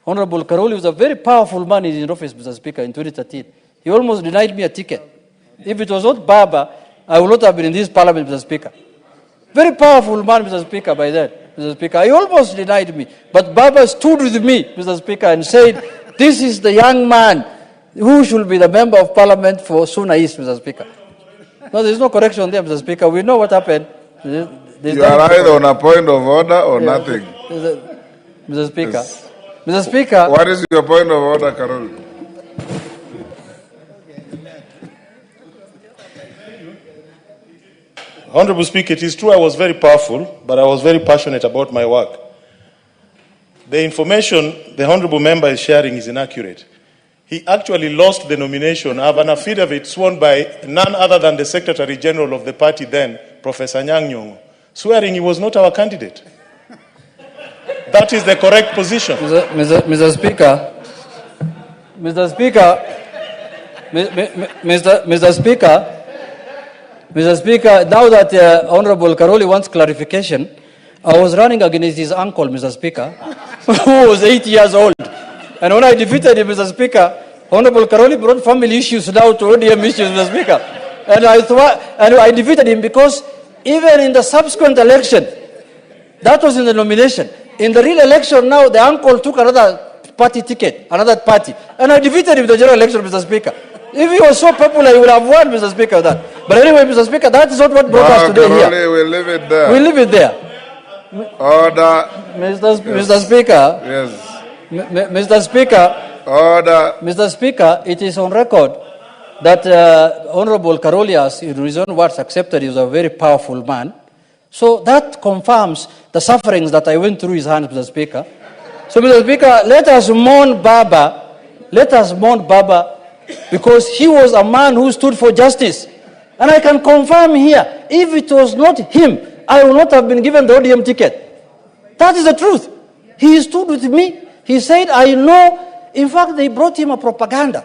Honorable Karoli was a very powerful man in office, Mr. Speaker, in 2013. He almost denied me a ticket. If it was not Baba, I would not have been in this parliament, Mr. Speaker. Very powerful man, Mr. Speaker, by then, Mr. Speaker. He almost denied me. But Baba stood with me, Mr. Speaker, and said, this is the young man who should be the member of parliament for Suna East, Mr. Speaker. No, there's no correction there, Mr. Speaker. We know what happened. You are either on a point of order or nothing. Mr. Speaker. Yes. Mr. Speaker. What is your point of order, Carol? Honorable Speaker, it is true I was very powerful, but I was very passionate about my work. The information the Honorable Member is sharing is inaccurate. He actually lost the nomination. I have an affidavit sworn by none other than the Secretary General of the party then, Professor Nyang' Nyong'o, swearing he was not our candidate. That is the correct position. Mr. Speaker, Mr. Speaker, now that Honorable Karoli wants clarification, I was running against his uncle, Mr. Speaker, who was 8 years old. And when I defeated him, Mr. Speaker, Honorable Karoli brought family issues now to ODM issues, Mr. Speaker. And I defeated him because even in the subsequent election, that was in the nomination. In the real election now, the uncle took another party ticket, another party. And I defeated him in the general election, Mr. Speaker. If he was so popular, he would have won, Mr. Speaker, that. But anyway, Mr. Speaker, that is not what brought us today here. We'll leave it there. We'll leave it there. Order. Mr. Speaker. Yes. Mr. Speaker. Order. Mr. Speaker, it is on record that Honorable Karolias, in his own words, accepted he was a very powerful man. So that confirms the sufferings that I went through his hands, Mr. Speaker. So, Mr. Speaker, let us mourn Baba. Let us mourn Baba because he was a man who stood for justice. And I can confirm here, if it was not him, I would not have been given the ODM ticket. That is the truth. He stood with me. He said, I know. In fact, they brought him a propaganda.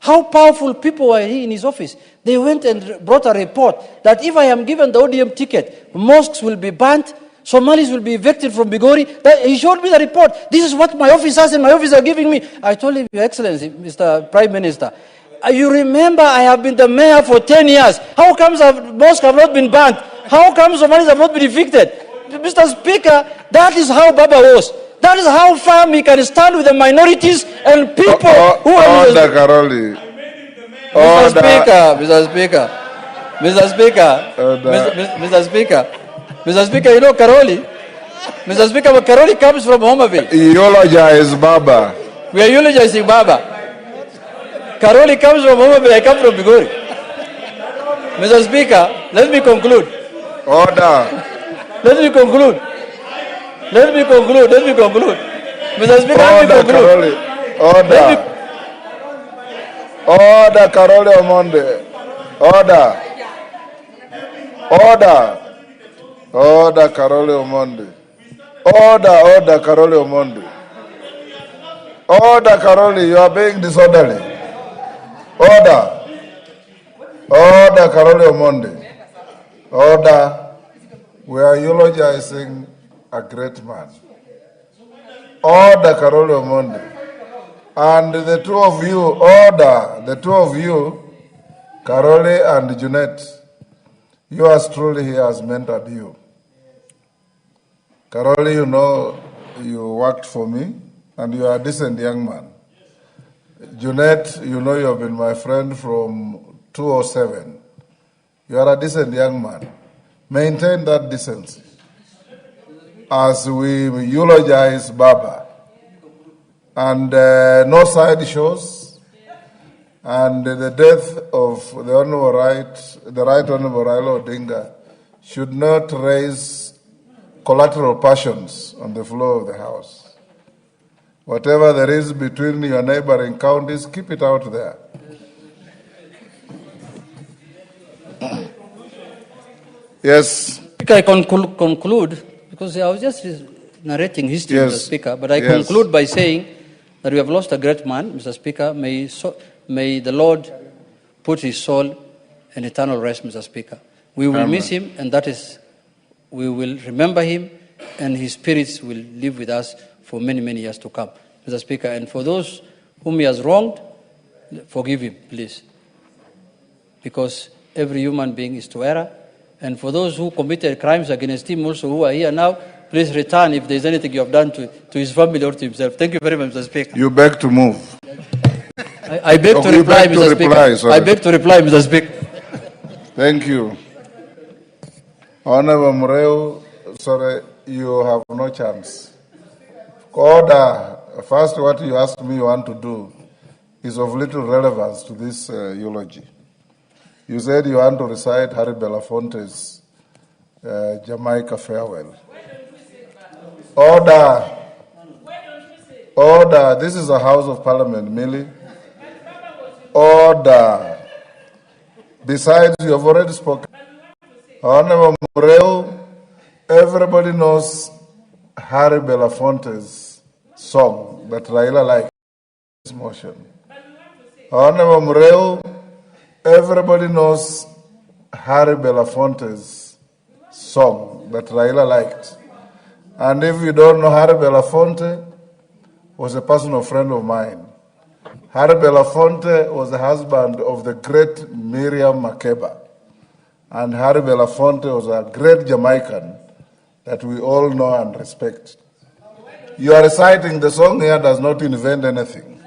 How powerful people were he in his office. They went and brought a report that if I am given the ODM ticket, mosques will be burnt, Somalis will be evicted from Bigori. He showed me the report. This is what my officers and my officers are giving me. I told him, Your Excellency, Mr. Prime Minister, you remember I have been the mayor for 10 years. How comes mosques have not been burnt? How comes Somalis have not been evicted? Mr. Speaker, that is how Baba was. That is how firm he can stand with the minorities and people who are... Order, Karoli. Mr. Speaker, you know Karoli? Mr. Speaker, Karoli comes from Homa Bay. Eulogize Baba. We are eulogizing Baba. Karoli comes from Homa Bay, I come from Bigori. Mr. Speaker, let me conclude. Order. Let me conclude. Mr. Speaker, let me conclude. Order. Order, Karoli Omonde. Order. Order, Karoli Omonde. Order, Karoli Omonde. Order, Karoli, you are being disorderly. Order, Karoli Omonde. Order. We are eulogizing a great man. Order, Karoli Omonde. And the two of you, Karoli and Junet, yours truly he has mentored you. Karoli, you know, you worked for me, and you are a decent young man. Junet, you know you have been my friend from 2007. You are a decent young man. Maintain that decency. as we eulogize Baba. And no side shows. And the death of the Right Honorable Raila Odinga should not raise collateral passions on the floor of the House. Whatever there is between your neighboring counties, keep it out there. Yes. I conclude, because I was just narrating history, Yes. Mr. Speaker, but I Yes. conclude by saying that we have lost a great man, Mr. Speaker. May the Lord put his soul in eternal rest, Mr. Speaker. We will Amen. miss him, and that is, we will remember him, and his spirits will live with us for many, many years to come, Mr. Speaker. And for those whom he has wronged, forgive him, please. Because every human being is to err. And for those who committed crimes against him also, who are here now, please return if there's anything you have done to his family or to himself. Thank you very much, Mr. Speaker. You beg to move. I beg to reply, Mr. Speaker. I beg to reply, Mr. Speaker. Thank you. Honorable Mureu, sorry, you have no chance. Order. First, what you asked me you want to do is of little relevance to this eulogy. You said you want to recite Harry Belafonte's Jamaica farewell. Order. Order. This is a House of Parliament, Millie. Order. Besides, you have already spoken. Honorable Mureu, everybody knows Harry Belafonte's song that Raila liked. This motion. Honorable Mureu, everybody knows Harry Belafonte's song that Raila liked. And if you don't know, Harry Belafonte was a personal friend of mine. Harry Belafonte was the husband of the great Miriam Makeba. And Harry Belafonte was a great Jamaican that we all know and respect. You are reciting the song here does not invent anything.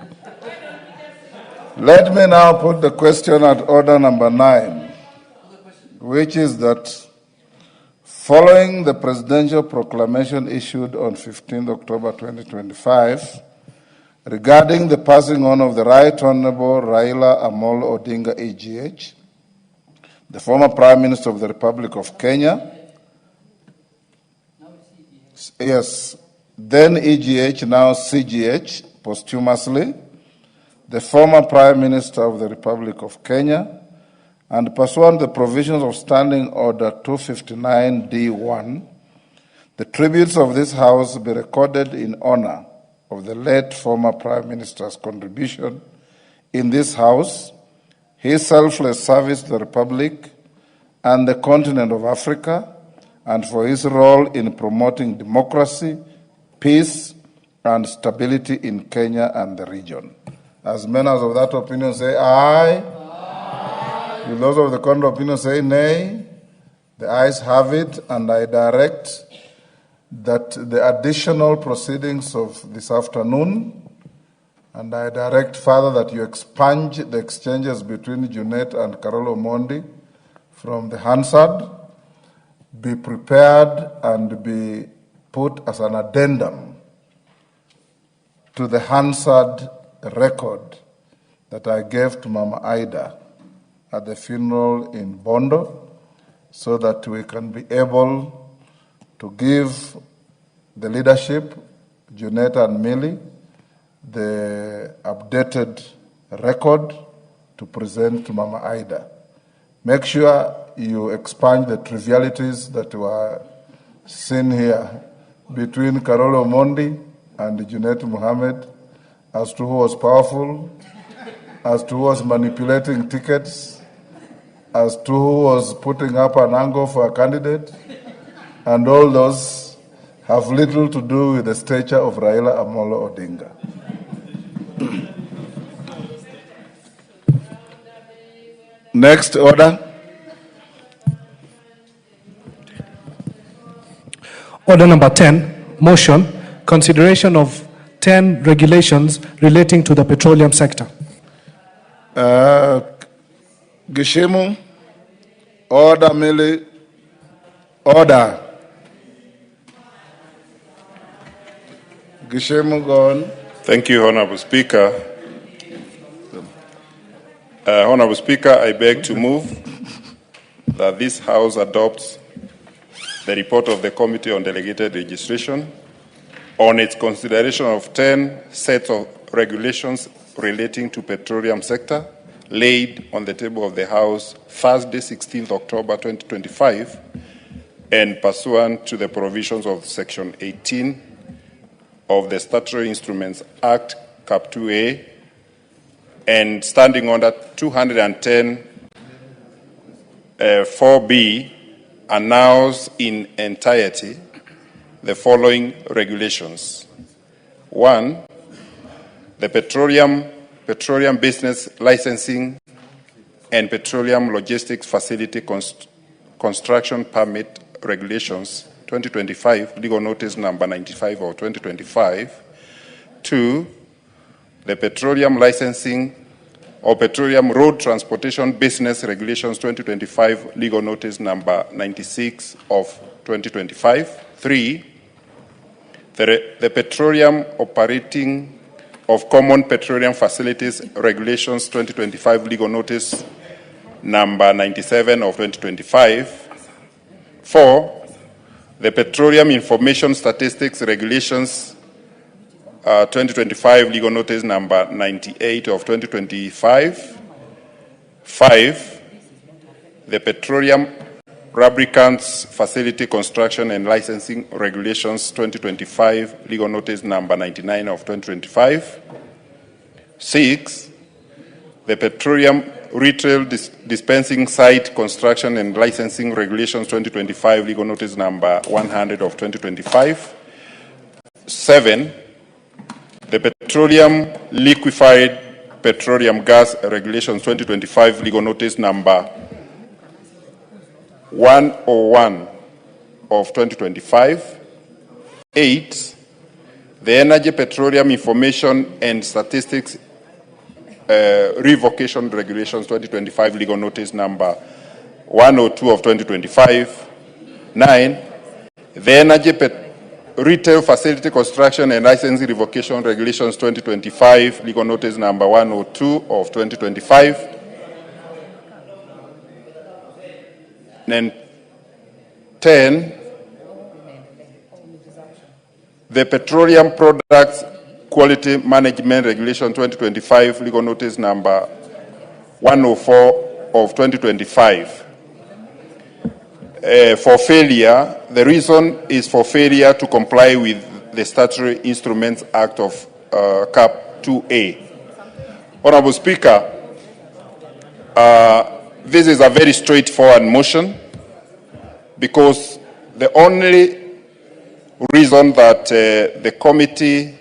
Let me now put the question at order number 9, which is that following the presidential proclamation issued on 15 October 2025 regarding the passing on of the Right Honorable Raila Amolo Odinga EGH, the former Prime Minister of the Republic of Kenya, yes, then EGH, now CGH, posthumously, the former Prime Minister of the Republic of Kenya, and pursuant to the provisions of Standing Order 259D1, the tributes of this House be recorded in honor of the late former Prime Minister's contribution in this House, his selfless service to the Republic and the continent of Africa, and for his role in promoting democracy, peace, and stability in Kenya and the region. As members of that opinion say aye. Aye. Will those of the contrary opinion say nay? The ayes have it, and I direct that the additional proceedings of this afternoon, and I direct further that you expunge the exchanges between Junet and Carol Omondi from the Hansard, be prepared and be put as an addendum to the Hansard record that I gave to Mama Ida at the funeral in Bondo, so that we can be able to give the leadership, Junet and Millie, the updated record to present to Mama Ida. Make sure you expunge the trivialities that were seen here between Carol Omondi and Junet Mohammed, as to who was powerful, as to who was manipulating tickets, as to who was putting up an angle for a candidate, and all those have little to do with the stature of Raila Amolo Odinga. Next order. Order number 10, motion, consideration of 10 regulations relating to the petroleum sector. Gishimu, order, Millie, order. Gishemu Gon. Thank you, Honorable Speaker. Honorable Speaker, I beg to move that this House adopts the report of the Committee on Delegated Registration on its consideration of 10 sets of regulations relating to petroleum sector laid on the table of the House Thursday, 16th October 2025, and pursuant to the provisions of Section 18 of the Statutory Instruments Act, Cap 2A, and standing under 210 4B, announce in entirety the following regulations. 1, the petroleum business licensing and petroleum logistics facility construction permit regulations 2025, legal notice number 95 of 2025. 2, the petroleum licensing or petroleum road transportation business regulations 2025, legal notice number 96 of 2025. 3, the petroleum operating of common petroleum facilities regulations 2025, legal notice number 97 of 2025. 4, the petroleum information statistics regulations 2025, legal notice number 98 of 2025. 5, the petroleum lubricants facility construction and licensing regulations 2025, legal notice number 99 of 2025. 6, the petroleum retail dispensing site construction and licensing regulations 2025, legal notice number 100 of 2025. 7, the petroleum liquefied petroleum gas regulations 2025, legal notice number 101 of 2025. 8, the energy petroleum information and statistics revocation regulations 2025, legal notice number 102 of 2025. 9, the energy retail facility construction and licensing revocation regulations 2025, legal notice number 102 of 2025. And 10, the petroleum products quality management regulation 2025, legal notice number 104 of 2025. For failure, the reason is for failure to comply with the Statutory Instruments Act of Cap 2A. Honorable Speaker, this is a very straightforward motion because the only reason that the committee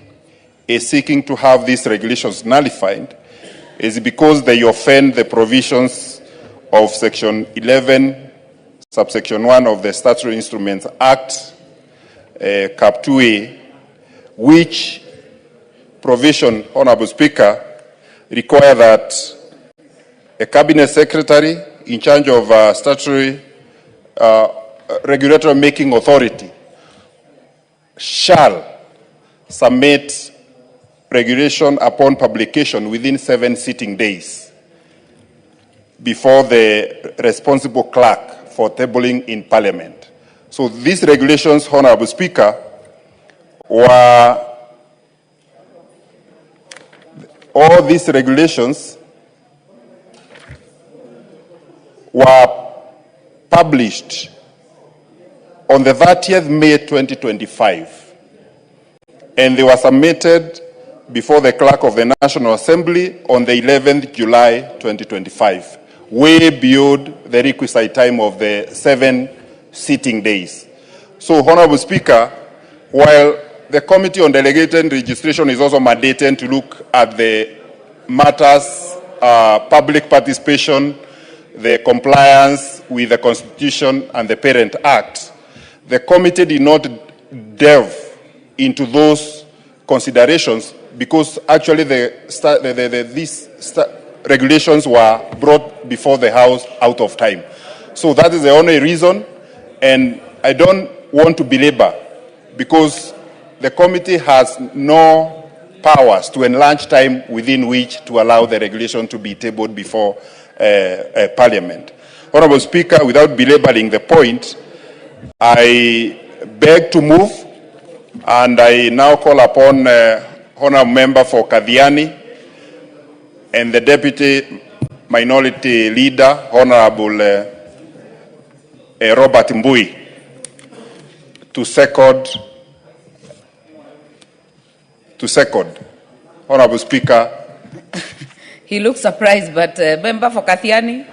is seeking to have these regulations nullified is because they offend the provisions of Section 11, subsection 1 of the Statutory Instruments Act, Cap 2A, which provision, Honorable Speaker, require that a cabinet secretary in charge of statutory regulatory making authority shall submit regulation upon publication within 7 sitting days before the responsible clerk for tabling in Parliament. So these regulations, Honorable Speaker, all these regulations were published on the 30th May 2025, and they were submitted before the clerk of the National Assembly on the 11th July 2025, way beyond the requisite time of the 7 sitting days. So, Honorable Speaker, while the Committee on Delegated Registration is also mandated to look at the matters, public participation, the compliance with the Constitution and the Parent Act, the committee did not delve into those considerations because actually these regulations were brought before the House out of time. So that is the only reason, and I don't want to belabor because the committee has no powers to enlarge time within which to allow the regulation to be tabled before Parliament. Honorable Speaker, without belaboring the point, I beg to move, and I now call upon Honorable Member for Kadhiani and the Deputy Minority Leader, Honorable Robert Mbui, to second. Honorable Speaker. He looks surprised, but Member for Kathiani.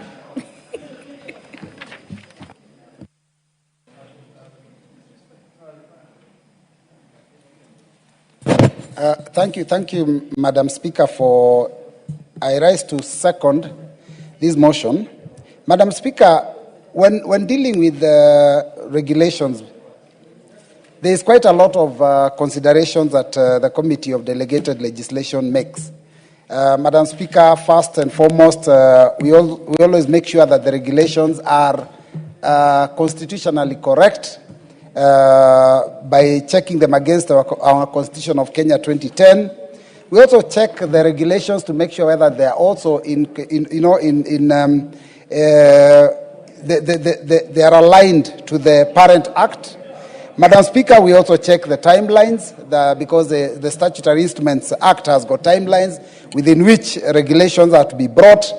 Thank you, Madam Speaker, for I rise to second this motion. Madam Speaker, when dealing with the regulations, there is quite a lot of considerations that the Committee of Delegated Legislation makes. Madam Speaker, first and foremost, we always make sure that the regulations are constitutionally correct by checking them against our Constitution of Kenya 2010. We also check the regulations to make sure whether they are also they are aligned to the parent act. Madam Speaker, we also check the timelines because the Statutory Instruments Act has got timelines within which regulations are to be brought.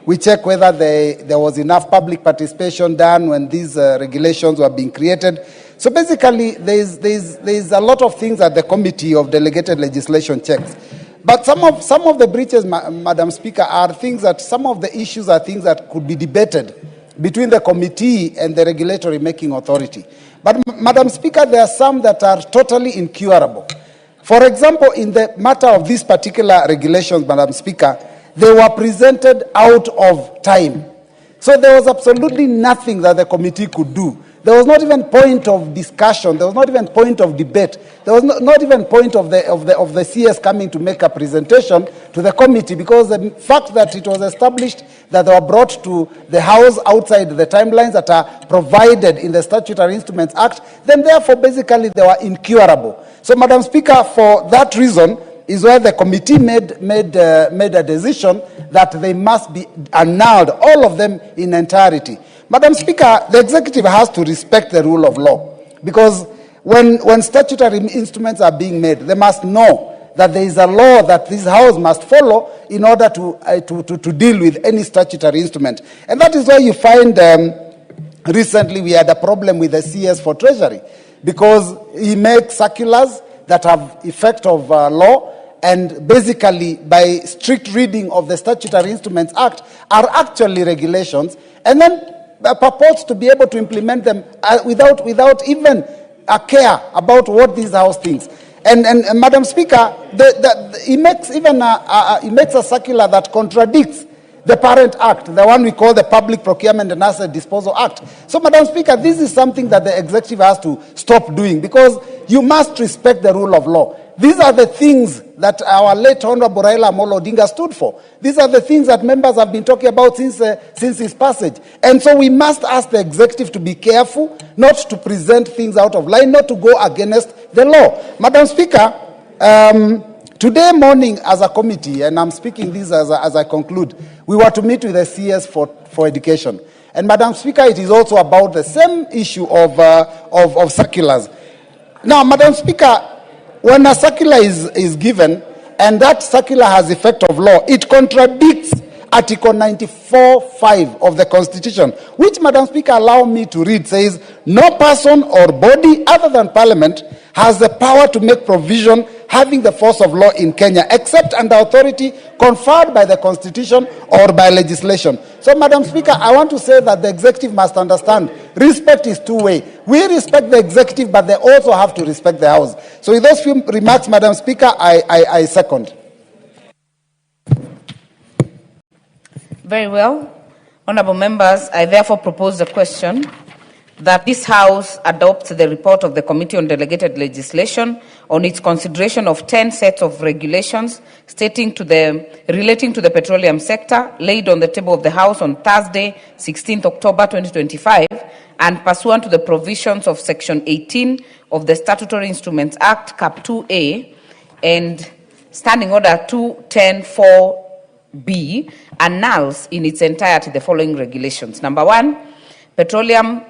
We check whether there was enough public participation done when these regulations were being created. So basically, there's a lot of things that the Committee of Delegated Legislation checks. But some of the breaches, Madam Speaker, are things that some of the issues are things that could be debated between the committee and the regulatory making authority. But, Madam Speaker, there are some that are totally incurable. For example, in the matter of these particular regulations, Madam Speaker, they were presented out of time. So there was absolutely nothing that the committee could do. There was not even point of discussion. There was not even point of debate. There was not even point of the CS coming to make a presentation to the committee, because the fact that it was established that they were brought to the House outside the timelines that are provided in the Statutory Instruments Act, then therefore basically they were incurable. So, Madam Speaker, for that reason is where the committee made a decision that they must be annulled, all of them in entirety. Madam Speaker, the executive has to respect the rule of law, because when statutory instruments are being made, they must know that there is a law that this House must follow in order to deal with any statutory instrument. And that is why you find recently we had a problem with the CS for Treasury, because he makes circulars that have effect of law, and basically by strict reading of the Statutory Instruments Act are actually regulations, and then purports to be able to implement them without even a care about what this House thinks. And Madam Speaker, he makes a circular that contradicts the parent act, the one we call the Public Procurement and Asset Disposal Act. So, Madam Speaker, this is something that the executive has to stop doing, because you must respect the rule of law. These are the things that our late Honorable Raila Odinga stood for. These are the things that members have been talking about since his passage. And so we must ask the executive to be careful, not to present things out of line, not to go against the law. Madam Speaker, today morning as a committee, and I'm speaking this as I conclude, we were to meet with the CS for education. And Madam Speaker, it is also about the same issue of circulars. Now, Madam Speaker, when a circular is given, and that circular has effect of law, it contradicts Article 94(5) of the Constitution, which, Madam Speaker, allow me to read, says, no person or body other than Parliament has the power to make provision having the force of law in Kenya, except under authority conferred by the Constitution or by legislation. So, Madam Speaker, I want to say that the executive must understand respect is two-way. We respect the executive, but they also have to respect the House. So with those few remarks, Madam Speaker, I second. Very well. Honourable members, I therefore propose the question that this House adopts the report of the Committee on Delegated Legislation on its consideration of 10 sets of regulations relating to the petroleum sector, laid on the table of the House on Thursday, 16th October 2025, and pursuant to the provisions of Section 18 of the Statutory Instruments Act, Cap 2A, and Standing Order 210-4B, annuls in its entirety the following regulations. Number 1, petroleum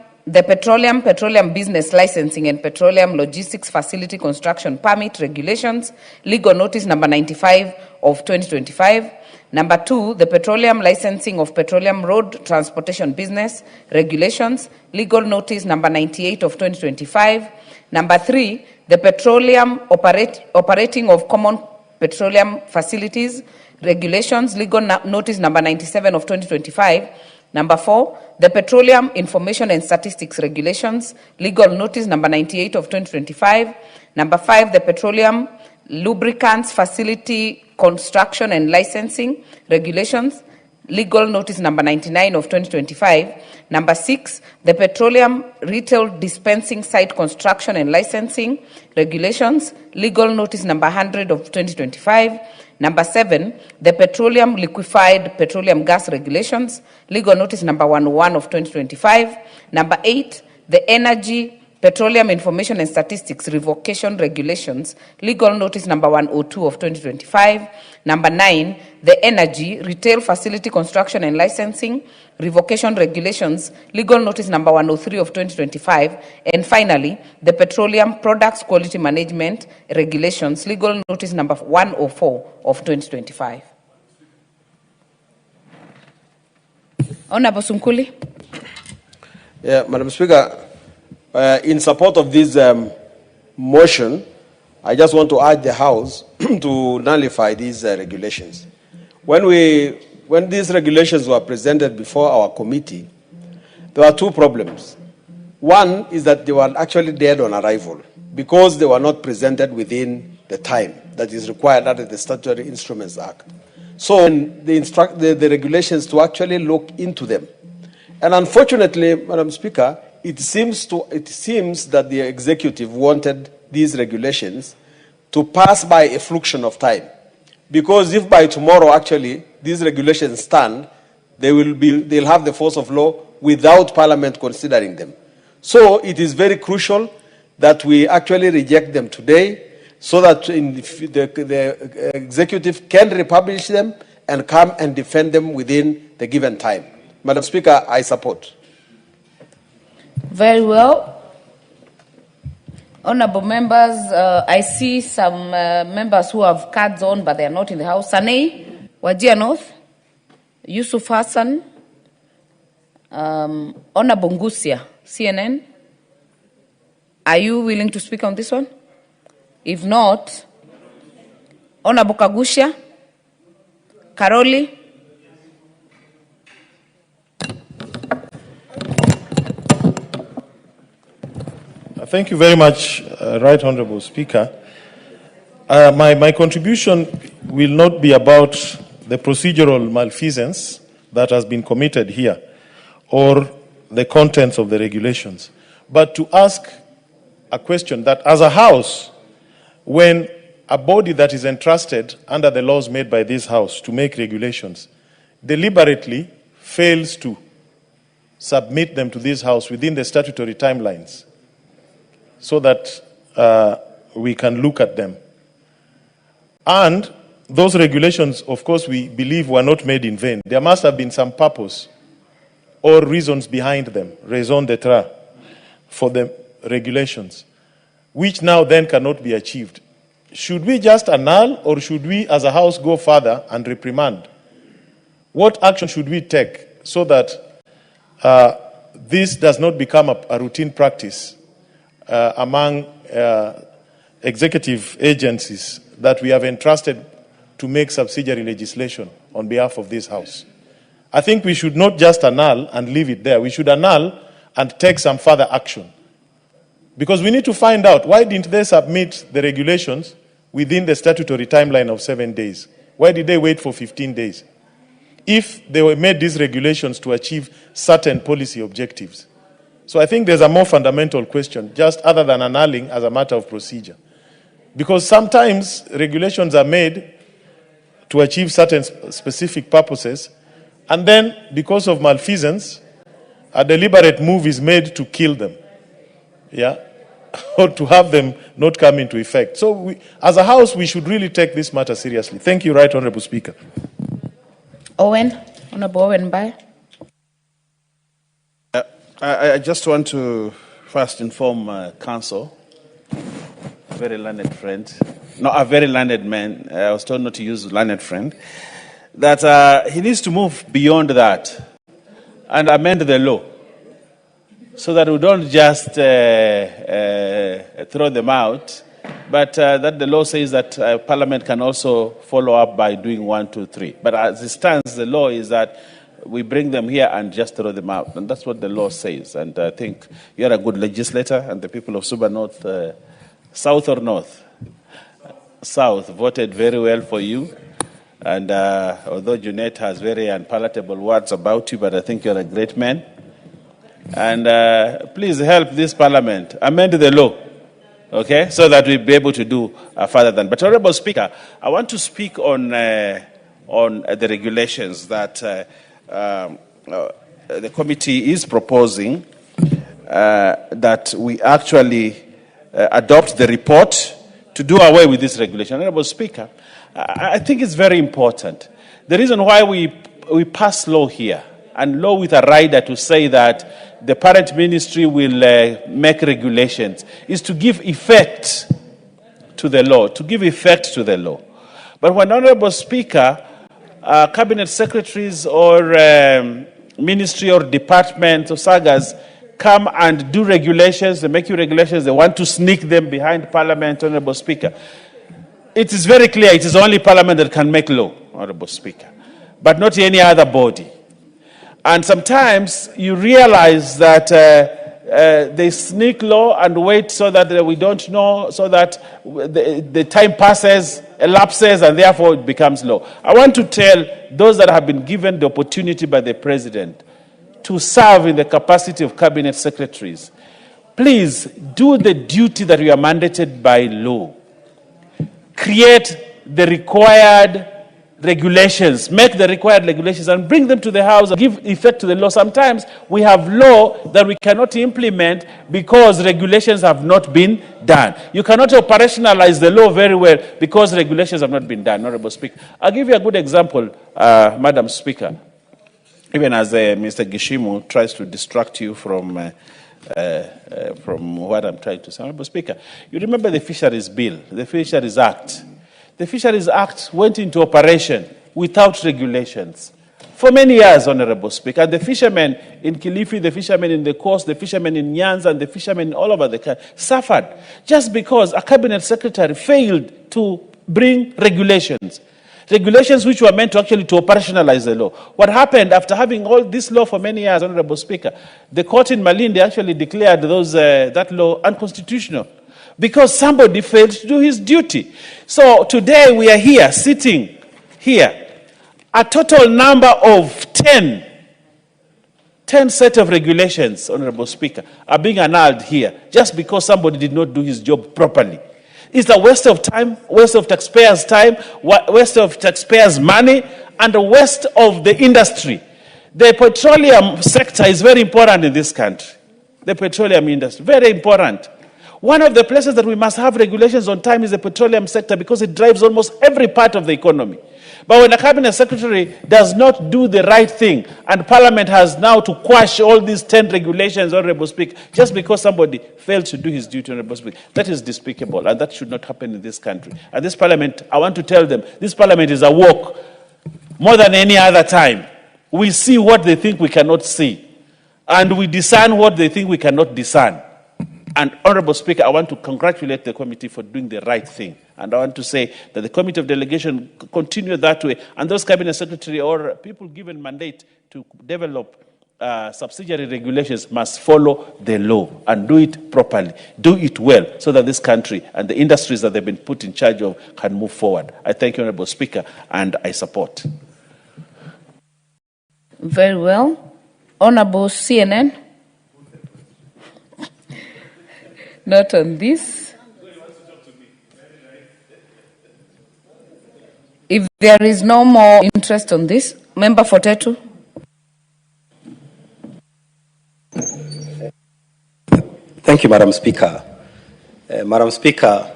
business licensing and petroleum logistics facility construction permit regulations, legal notice number 95 of 2025. Number 2, the petroleum licensing of petroleum road transportation business regulations, legal notice number 98 of 2025. Number 3, the petroleum operating of common petroleum facilities regulations, legal notice number 97 of 2025. Number 4, the Petroleum Information and Statistics Regulations, legal notice number 98 of 2025. Number 5, the Petroleum Lubricants Facility Construction and Licensing Regulations, legal notice number 99 of 2025. Number 6, the Petroleum Retail Dispensing Site Construction and Licensing Regulations, legal notice number 100 of 2025. Number 7, the Petroleum Liquefied Petroleum Gas Regulations, legal notice number 101 of 2025. Number 8, the Energy Petroleum Information and Statistics Revocation Regulations, legal notice number 102 of 2025. Number 9, the Energy Retail Facility Construction and Licensing Revocation Regulations, legal notice number 103 of 2025. And finally, the Petroleum Products Quality Management Regulations, legal notice number 104 of 2025. Honorable Sunkuli. Yeah, Madam Speaker, in support of this motion, I just want to urge the House to nullify these regulations. When these regulations were presented before our committee, there were two problems. One is that they were actually dead on arrival because they were not presented within the time that is required under the Statutory Instruments Act. So they instruct the regulations to actually look into them. And unfortunately, Madam Speaker, it seems that the executive wanted these regulations to pass by a fraction of time. Because if by tomorrow, actually, these regulations stand, they'll have the force of law without Parliament considering them. So it is very crucial that we actually reject them today so that the executive can republish them and come and defend them within the given time. Madam Speaker, I support. Very well. Honorable members, I see some members who have cards on, but they are not in the House. Sanei, Wajir North, Yusuf Hassan, Honorable Ngusia, CNN. Are you willing to speak on this one? If not, Honorable Kagusha, Karoli. Thank you very much, Right Honorable Speaker. My contribution will not be about the procedural malfeasance that has been committed here or the contents of the regulations, but to ask a question that as a House, when a body that is entrusted under the laws made by this House to make regulations deliberately fails to submit them to this House within the statutory timelines, so that we can look at them. And those regulations, of course, we believe were not made in vain. There must have been some purpose or reasons behind them, raison d'etre, for the regulations, which now then cannot be achieved. Should we just annul, or should we as a House go further and reprimand? What action should we take so that this does not become a routine practice among executive agencies that we have entrusted to make subsidiary legislation on behalf of this House? I think we should not just annul and leave it there. We should annul and take some further action. Because we need to find out, why didn't they submit the regulations within the statutory timeline of 7 days? Why did they wait for 15 days? If they were made these regulations to achieve certain policy objectives. So I think there's a more fundamental question, just other than annulling as a matter of procedure. Because sometimes regulations are made to achieve certain specific purposes, and then because of malfeasance, a deliberate move is made to kill them, yeah, or to have them not come into effect. So we, as a House, we should really take this matter seriously. Thank you, Right Honourable Speaker. Honourable Owen Bai. I just want to first inform Council, a very learned friend, not a very learned man, I was told not to use learned friend, that he needs to move beyond that and amend the law so that we don't just throw them out, but that the law says that Parliament can also follow up by doing 1, 2, 3. But as it stands, the law is that we bring them here and just throw them out. And that's what the law says. And I think you're a good legislator, and the people of Suba North, South or North? South voted very well for you. And although Junet has very unpalatable words about you, but I think you're a great man. And please help this Parliament amend the law, okay, so that we'll be able to do further than. But, Honourable Speaker, I want to speak on the regulations that the committee is proposing that we actually adopt the report to do away with this regulation. Honourable Speaker, I think it's very important. The reason why we pass law here, and law with a rider to say that the parent ministry will make regulations, is to give effect to the law, But when, Honourable Speaker, cabinet secretaries or ministry or department or sagas come and do regulations, they make you regulations, they want to sneak them behind Parliament, Honourable Speaker. It is very clear it is only Parliament that can make law, Honourable Speaker, but not any other body. And sometimes you realize that they sneak law and wait so that we don't know, so that the time passes, elapses, and therefore it becomes law. I want to tell those that have been given the opportunity by the President to serve in the capacity of cabinet secretaries, please do the duty that you are mandated by law. Create the required regulations, make the required regulations and bring them to the House and give effect to the law. Sometimes we have law that we cannot implement because regulations have not been done. You cannot operationalize the law very well because regulations have not been done, Honourable Speaker. I'll give you a good example, Madam Speaker. Even as Mr. Gishimu tries to distract you from what I'm trying to say. Honourable Speaker, you remember the Fisheries Bill, the Fisheries Act. The Fisheries Act went into operation without regulations for many years, Honourable Speaker. The fishermen in Kilifi, the fishermen in the coast, the fishermen in Nyanza, and the fishermen all over the country suffered just because a cabinet secretary failed to bring regulations. Regulations which were meant to actually to operationalize the law. What happened after having all this law for many years, Honourable Speaker, the court in Malindi actually declared that law unconstitutional because somebody failed to do his duty. So today we are here, sitting here, a total number of 10 set of regulations, Honourable Speaker, are being annulled here just because somebody did not do his job properly. It's a waste of time, waste of taxpayers' time, waste of taxpayers' money, and a waste of the industry. The petroleum sector is very important in this country. The petroleum industry, very important. One of the places that we must have regulations on time is the petroleum sector because it drives almost every part of the economy. But when a cabinet secretary does not do the right thing, and Parliament has now to quash all these 10 regulations, Honourable Speaker, just because somebody failed to do his duty, Honourable Speaker, that is despicable, and that should not happen in this country. And this Parliament, I want to tell them, this Parliament is awoke more than any other time. We see what they think we cannot see, and we discern what they think we cannot discern. And, Honourable Speaker, I want to congratulate the committee for doing the right thing. And I want to say that the Committee of Delegation continue that way. And those cabinet secretary or people given mandate to develop subsidiary regulations must follow the law and do it properly, do it well, so that this country and the industries that they've been put in charge of can move forward. I thank you, Honourable Speaker, and I support. Very well. Honourable CNN. Not on this. If there is no more interest on this, Member Fortetu. Thank you, Madam Speaker. Madam Speaker,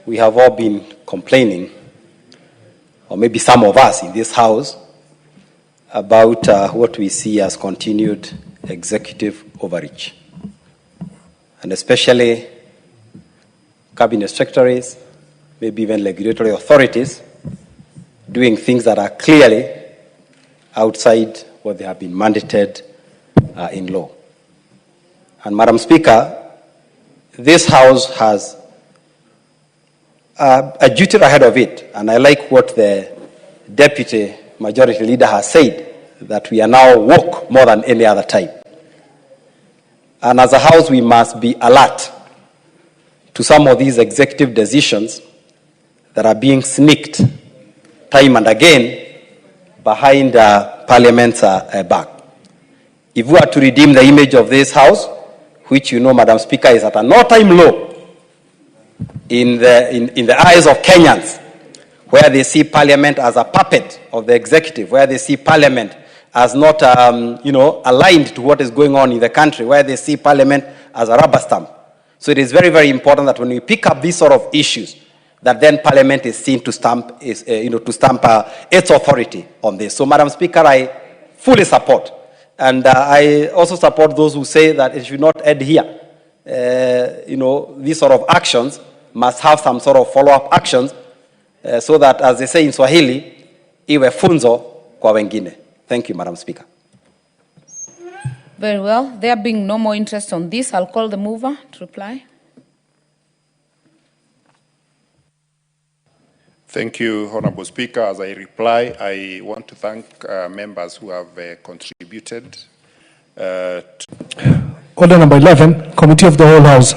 we have all been complaining, or maybe some of us in this House, about what we see as continued executive overreach, and especially cabinet secretaries, maybe even regulatory authorities, doing things that are clearly outside what they have been mandated in law. And Madam Speaker, this House has a duty ahead of it, and I like what the Deputy Majority Leader has said, that we are now woke more than any other time. And as a House, we must be alert to some of these executive decisions that are being sneaked time and again behind Parliament's back. If we are to redeem the image of this House, which you know, Madam Speaker, is at an all-time low in the eyes of Kenyans, where they see Parliament as a puppet of the executive, where they see Parliament as not, aligned to what is going on in the country, where they see Parliament as a rubber stamp. So it is very, very important that when we pick up these sort of issues, that then Parliament is seen to stamp its authority on this. So, Madam Speaker, I fully support. And I also support those who say that it should not end here. These sort of actions must have some sort of follow-up actions so that, as they say in Swahili, iwe funzo kwa wengine. Thank you, Madam Speaker. Very well. There being no more interest on this, I'll call the mover to reply. Thank you, Honorable Speaker. As I reply, I want to thank members who have contributed. Order number 11, Committee of the Whole House.